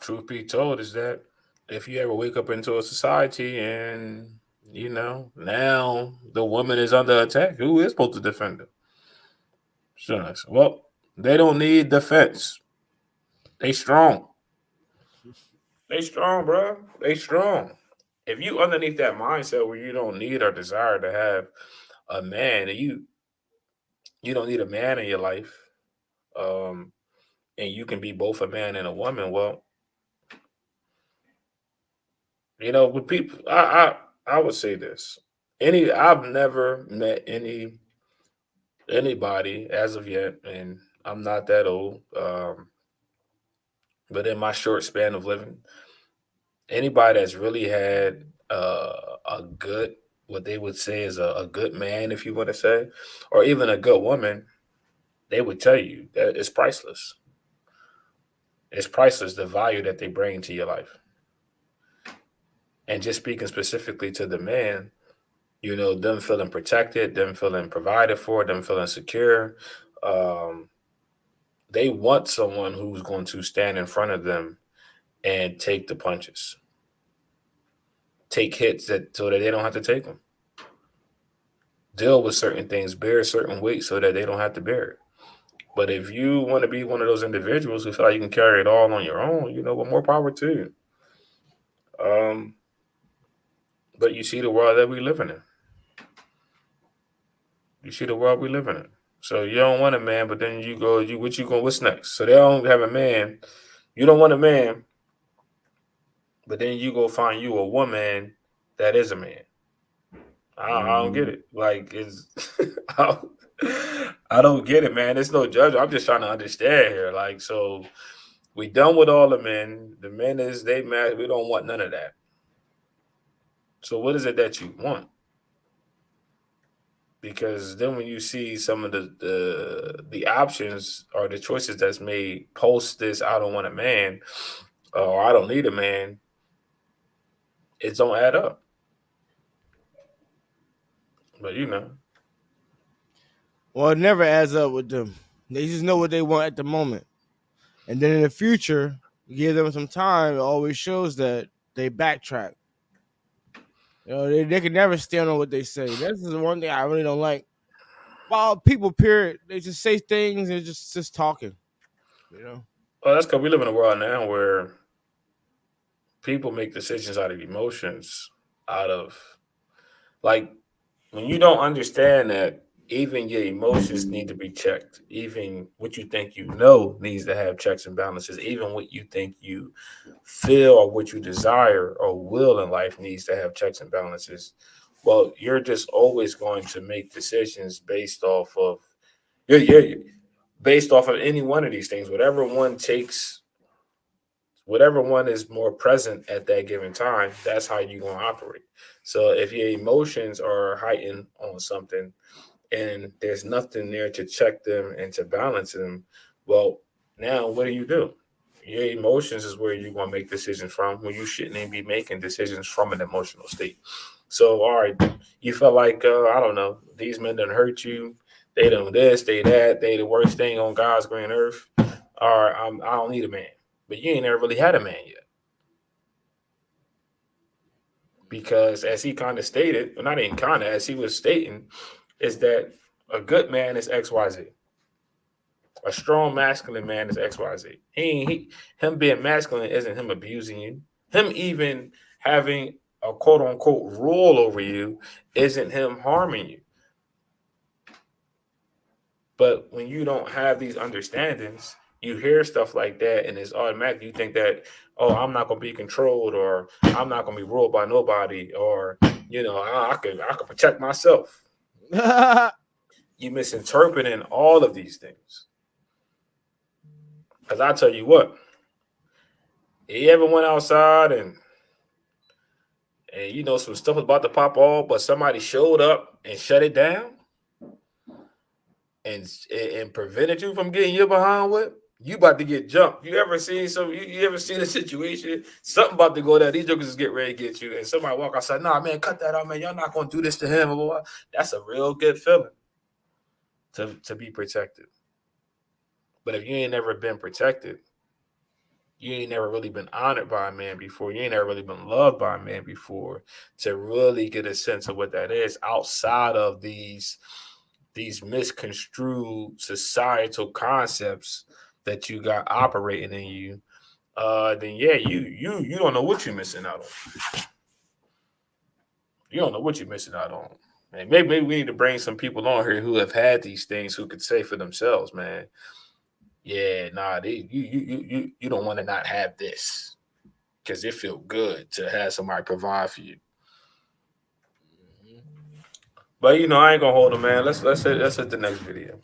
Truth be told is that if you ever wake up into a society and you know, now the woman is under attack. Who is supposed to defend her? Sure. Well, they don't need defense. They strong. They strong, bro. They strong. If you underneath that mindset where you don't need or desire to have a man, and you don't need a man in your life, and you can be both a man and a woman. Well, you know, with people, I would say this. I've never met anybody as of yet, and I'm not that old. But in my short span of living, anybody that's really had a good, what they would say is a good man, if you want to say, or even a good woman, they would tell you that it's priceless. It's priceless, the value that they bring to your life. And just speaking specifically to the man, you know, them feeling protected, them feeling provided for, them feeling secure. They want someone who's going to stand in front of them and take the punches, take hits so that they don't have to take them, deal with certain things, bear certain weight so that they don't have to bear it. But if you want to be one of those individuals who feel like you can carry it all on your own, you know, well, more power to you. But you see the world that we live in. You see the world we live in. So you don't want a man, but then what's next? So they don't have a man. You don't want a man, but then you go find you a woman that is a man. I don't get it. Like, I don't get it, man. It's no judgment. I'm just trying to understand here. Like, so we done with all the men. The men they mad. We don't want none of that. So what is it that you want? Because then when you see some of the options or the choices that's made post this, I don't want a man, or I don't need a man, it don't add up. But you know. Well, it never adds up with them. They just know what they want at the moment. And then in the future, you give them some time, it always shows that they backtrack. You know, they can never stand on what they say. This is the one thing I really don't like. Well, people, period, they just say things and just talking. You know? Well, that's because we live in a world now where people make decisions out of emotions, like, when you don't understand that even your emotions need to be checked, even what you think you know needs to have checks and balances, even what you think you feel or what you desire or will in life needs to have checks and balances. Well, you're just always going to make decisions based off of any one of these things, whatever one is more present at that given time, that's how you're going to operate. So if your emotions are heightened on something and there's nothing there to check them and to balance them, well, now what do? Your emotions is where you're going to make decisions from, when you shouldn't even be making decisions from an emotional state. So, all right, you feel like, I don't know, these men done hurt you. They done this, they that, they the worst thing on God's green earth. All right, I don't need a man. But you ain't never really had a man yet. Because as he kind of stated, well, not even kind of, as he was stating, is that a good man is XYZ. A strong masculine man is XYZ. Him being masculine isn't him abusing you. Him even having a quote unquote rule over you isn't him harming you. But when you don't have these understandings, you hear stuff like that and it's automatic. You think that, oh, I'm not going to be controlled, or I'm not going to be ruled by nobody, or, you know, I can protect myself. You misinterpreting all of these things. Because I tell you what, you ever went outside and you know some stuff was about to pop off, but somebody showed up and shut it down and prevented you from getting your behind with? You about to get jumped. You ever seen you ever seen a situation, something about to go down, these jokers just get ready to get you, and somebody walk outside, nah, man, cut that out, man. Y'all not gonna do this to him. Blah, blah, blah. That's a real good feeling to be protected. But if you ain't never been protected, you ain't never really been honored by a man before. You ain't never really been loved by a man before to really get a sense of what that is outside of these misconstrued societal concepts that you got operating in you. Then yeah, you don't know what you're missing out on. You don't know what you're missing out on. And maybe we need to bring some people on here who have had these things who could say for themselves, man. Yeah, nah, you don't want to not have this because it feel good to have somebody provide for you. But you know, I ain't gonna hold them, man. Let's hit the next video.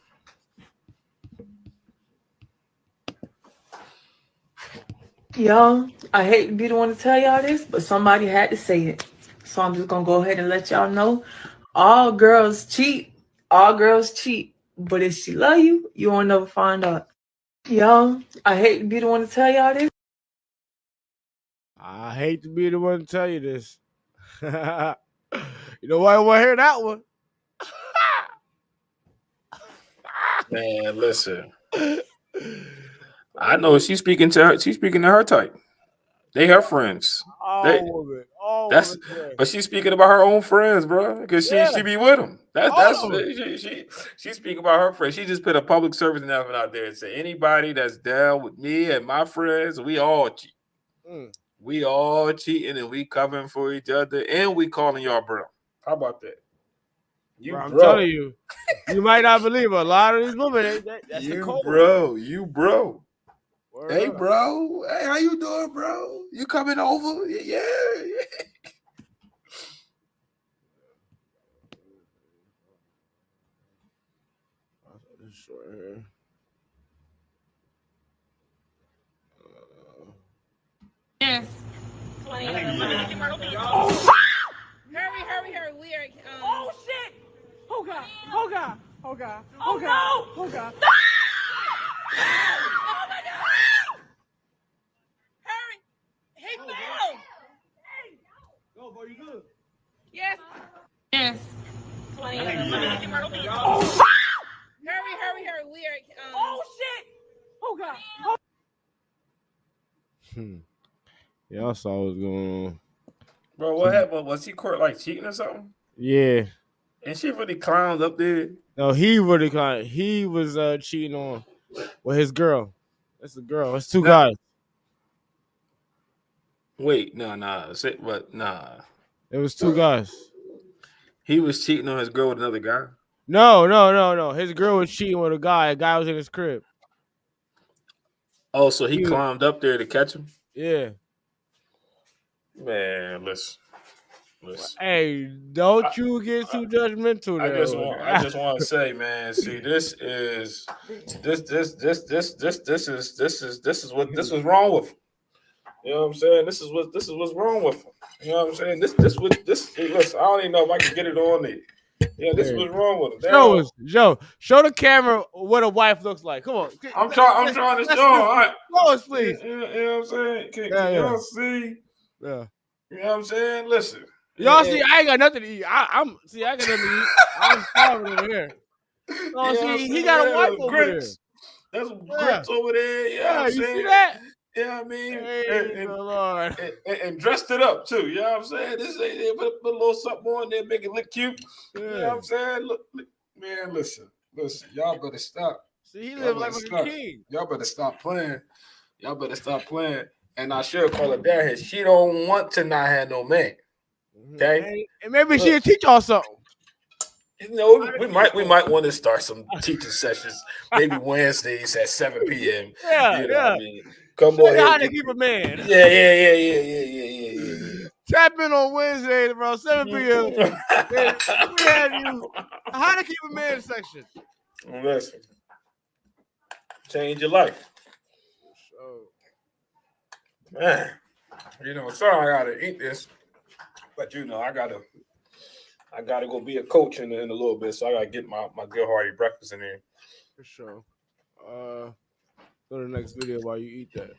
Y'all, I hate to be the one to tell y'all this, but somebody had to say it. So I'm just gonna go ahead and let y'all know. All girls cheat. All girls cheat. But if she love you, you won't never find out. Y'all, I hate to be the one to tell y'all this. I hate to be the one to tell you this. You know why I want to hear that one? Man, listen. I know she's speaking to her. She's speaking to her type. They her friends. But she's speaking about her own friends, bro. Because she be with them. She's speaking about her friends. She just put a public service announcement out there and said anybody that's down with me and my friends, we all cheat. We all cheating and we covering for each other and we calling y'all bro. How about that? I'm telling you, you might not believe a lot of these women. That's the code. You bro. Hey, bro. Hey, how you doing, bro? You coming over? Yeah. Yes. Hurry. We are. Oh shit! Oh god! Oh god! Oh god! Oh god! Oh god! No! Oh my god! Hurry! He fell! Go, boy, you good? Yes. Yes. Hurry. We are. Oh shit! Oh god! Oh. Y'all saw what's going on. Bro, what happened? Was he caught like cheating or something? Yeah. And she really climbed up there. No, he really climbed. He was cheating on with his girl. That's a girl. That's two guys. Wait, nah. But nah. It was two guys. He was cheating on his girl with another guy. No. His girl was cheating with a guy. A guy was in his crib. Oh, so he climbed up there to catch him? Yeah. Man, listen. Hey, don't you get too judgmental. I just want to say, man. See, this is what's wrong with him. You know what I'm saying? This is what's wrong with him. You know what I'm saying? Listen, I don't even know if I can get it on there. Yeah, this is what's wrong with him. Show the camera what a wife looks like. Come on. I'm trying to show. All right. Show us, please. You know what I'm saying? Can y'all see? Yeah. You know what I'm saying? Listen. Y'all see, I ain't got nothing to eat. I got nothing to eat. I'm starving over here. He got a wife over there. There's some grits over there. Yeah, you see that? Yeah, I mean, hey, Lord. And dressed it up too. You know what I'm saying? This ain't put a little something on there, make it look cute. Yeah. You know what I'm saying? Look, man, listen. Y'all better stop. See, he live like a king. Y'all better stop playing. And I should call it that. She don't want to not have no man. Okay, and maybe she'll teach y'all something. You know, we might want to start some teaching sessions, maybe Wednesdays at 7 p.m. Yeah, you know yeah. What I mean? Come on, how to keep a man. Yeah. Tap in on Wednesdays around 7 p.m. We have you how to keep a man section. Listen, change your life. Man, you know, sorry I gotta eat this, but you know, I gotta go be a coach in a little bit, so I gotta get my good hearty breakfast in there. For sure. Go to the next video while you eat that.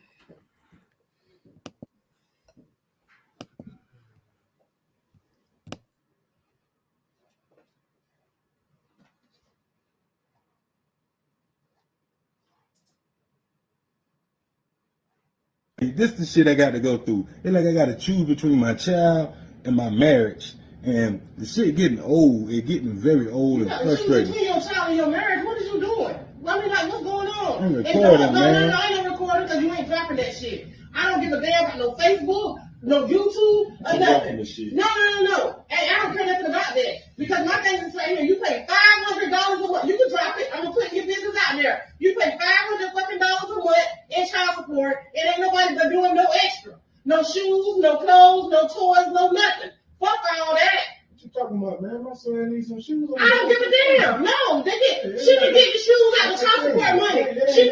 This the shit I got to go through. It's like I got to choose between my child and my marriage. And the shit getting old. It's getting very old and frustrating. Between your child and your marriage, what is you doing? I mean, like, what's going on? I'm recording, man. No, I ain't recording because you ain't dropping that shit. I don't give a damn about no Facebook, no YouTube, or nothing. No. Hey, I don't care nothing about that. Because my thing is right here, you pay $500 a month. You can drop it. I'm going to put your business out there. You pay $500 fucking dollars a month in child support. It ain't nobody but doing no extra. No shoes, no clothes, no toys, no nothing. Fuck all that. What you talking about, man? My son needs some shoes. I don't give a damn. No, she can get the shoes out of child support money. She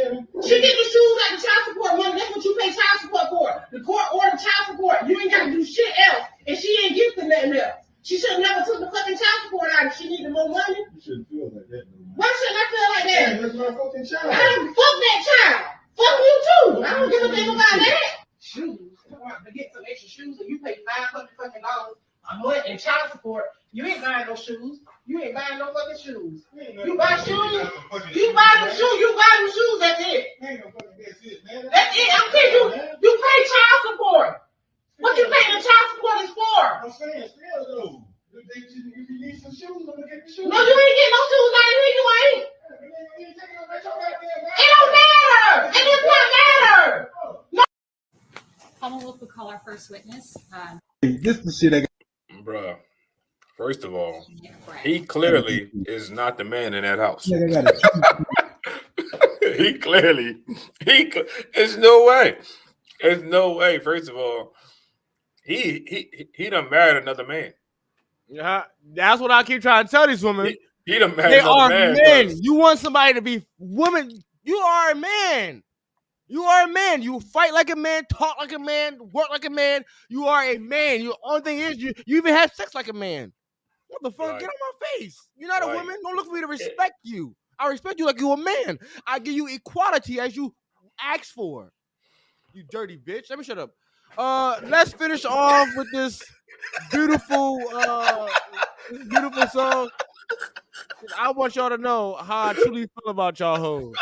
get the shoes out of child support money. That's what you pay child support for. The court ordered child support. You ain't got to do shit else. And she ain't gifting nothing else. She should have never took the fucking child support out if she needed more money. You shouldn't feel like that, no. Why shouldn't I feel like that? That's my fucking child. I don't fuck that child. Fuck you too. I don't give a damn about that. Shoes. Come on, to get some extra shoes and you pay $500 fucking dollars a month in child support. You ain't buying no shoes. You ain't buying no fucking shoes. You buy shoes. You buy them shoes. You buy them shoes. That's it. That's it. I'm telling you. You pay child support. What you paying the child support is for? I'm saying, still though. If you need some shoes, I'm gonna get the shoes. No, you ain't getting no shoes out of here. You ain't. It don't matter. It does not matter. No. Commonwealth will call our first witness. This the shit I got. Bruh, first of all, he clearly is not the man in that house. There's no way. There's no way. First of all, he done married another man. Yeah, that's what I keep trying to tell these women. He done married They another are man. men. Cause You want somebody to be women. You are a man. You are a man. You fight like a man, talk like a man, work like a man. You are a man. The only thing is you even have sex like a man. What the fuck? Right. Get on my face. You're not a Right. woman. Don't look for me to respect you. I respect you like you're a man. I give you equality as you ask for. You dirty bitch. Let me shut up. Let's finish off with this beautiful song. I want y'all to know how I truly feel about y'all hoes.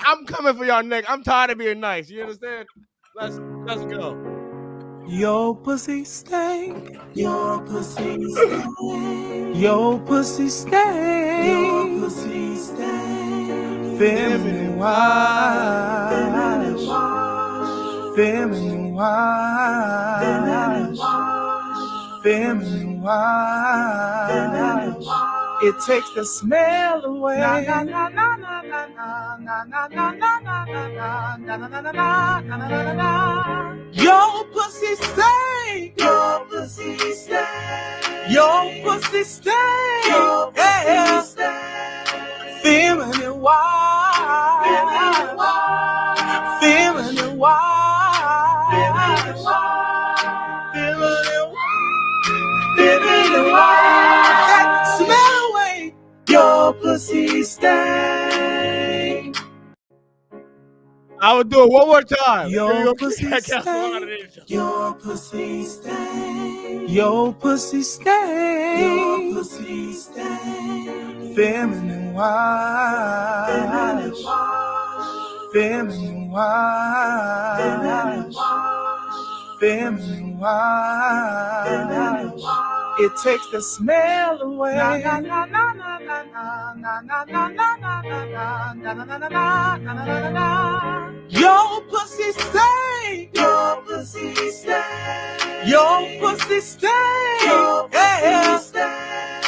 I'm coming for y'all neck. I'm tired of being nice. You understand? Let's go. Your pussy stank. Your pussy stank. Your pussy stank. Your pussy stank. Feminine wash. Feminine wash. Feminine wash. Feminine wash. Feminine wash. It takes the smell away. Na na na na na na na na na na na na na na. Your pussy stank. Your pussy stank. Your pussy stank. Your pussy stank. Feminine wash. Feminine wash. Feminine wash. Feminine wash. Feminine wash. Smell away. Your pussy stank. I will do it one more time. Your pussy stank. Your pussy stank. Your pussy stank. Your pussy stank. Feminine wash. Feminine wash. Feminine wash. Feminine wash. Feminine wash. Feminine wash. It takes the smell away. Na na na na na na na na na na na na na na na. Your pussy stank. Your pussy stank. Your pussy stank. Your pussy stank.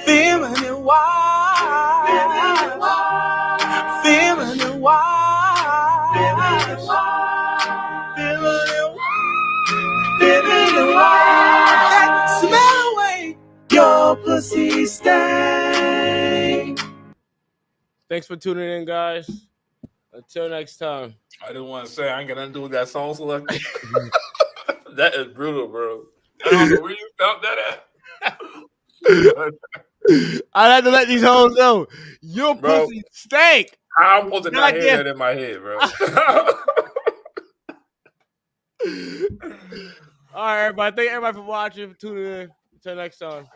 Feminine wash. Feminine wash. Feminine wash. Feminine wash. Feminine wash. Smell away. Your pussy stank. Thanks for tuning in, guys. Until next time. I didn't want to say I ain't got nothing to do with that song selection. That is brutal, bro. I don't know where you found that at. I had to let these hoes know your pussy stank. I wasn't not hearing that in my head, bro. All right, everybody. Thank everybody for watching, for tuning in. Until next time.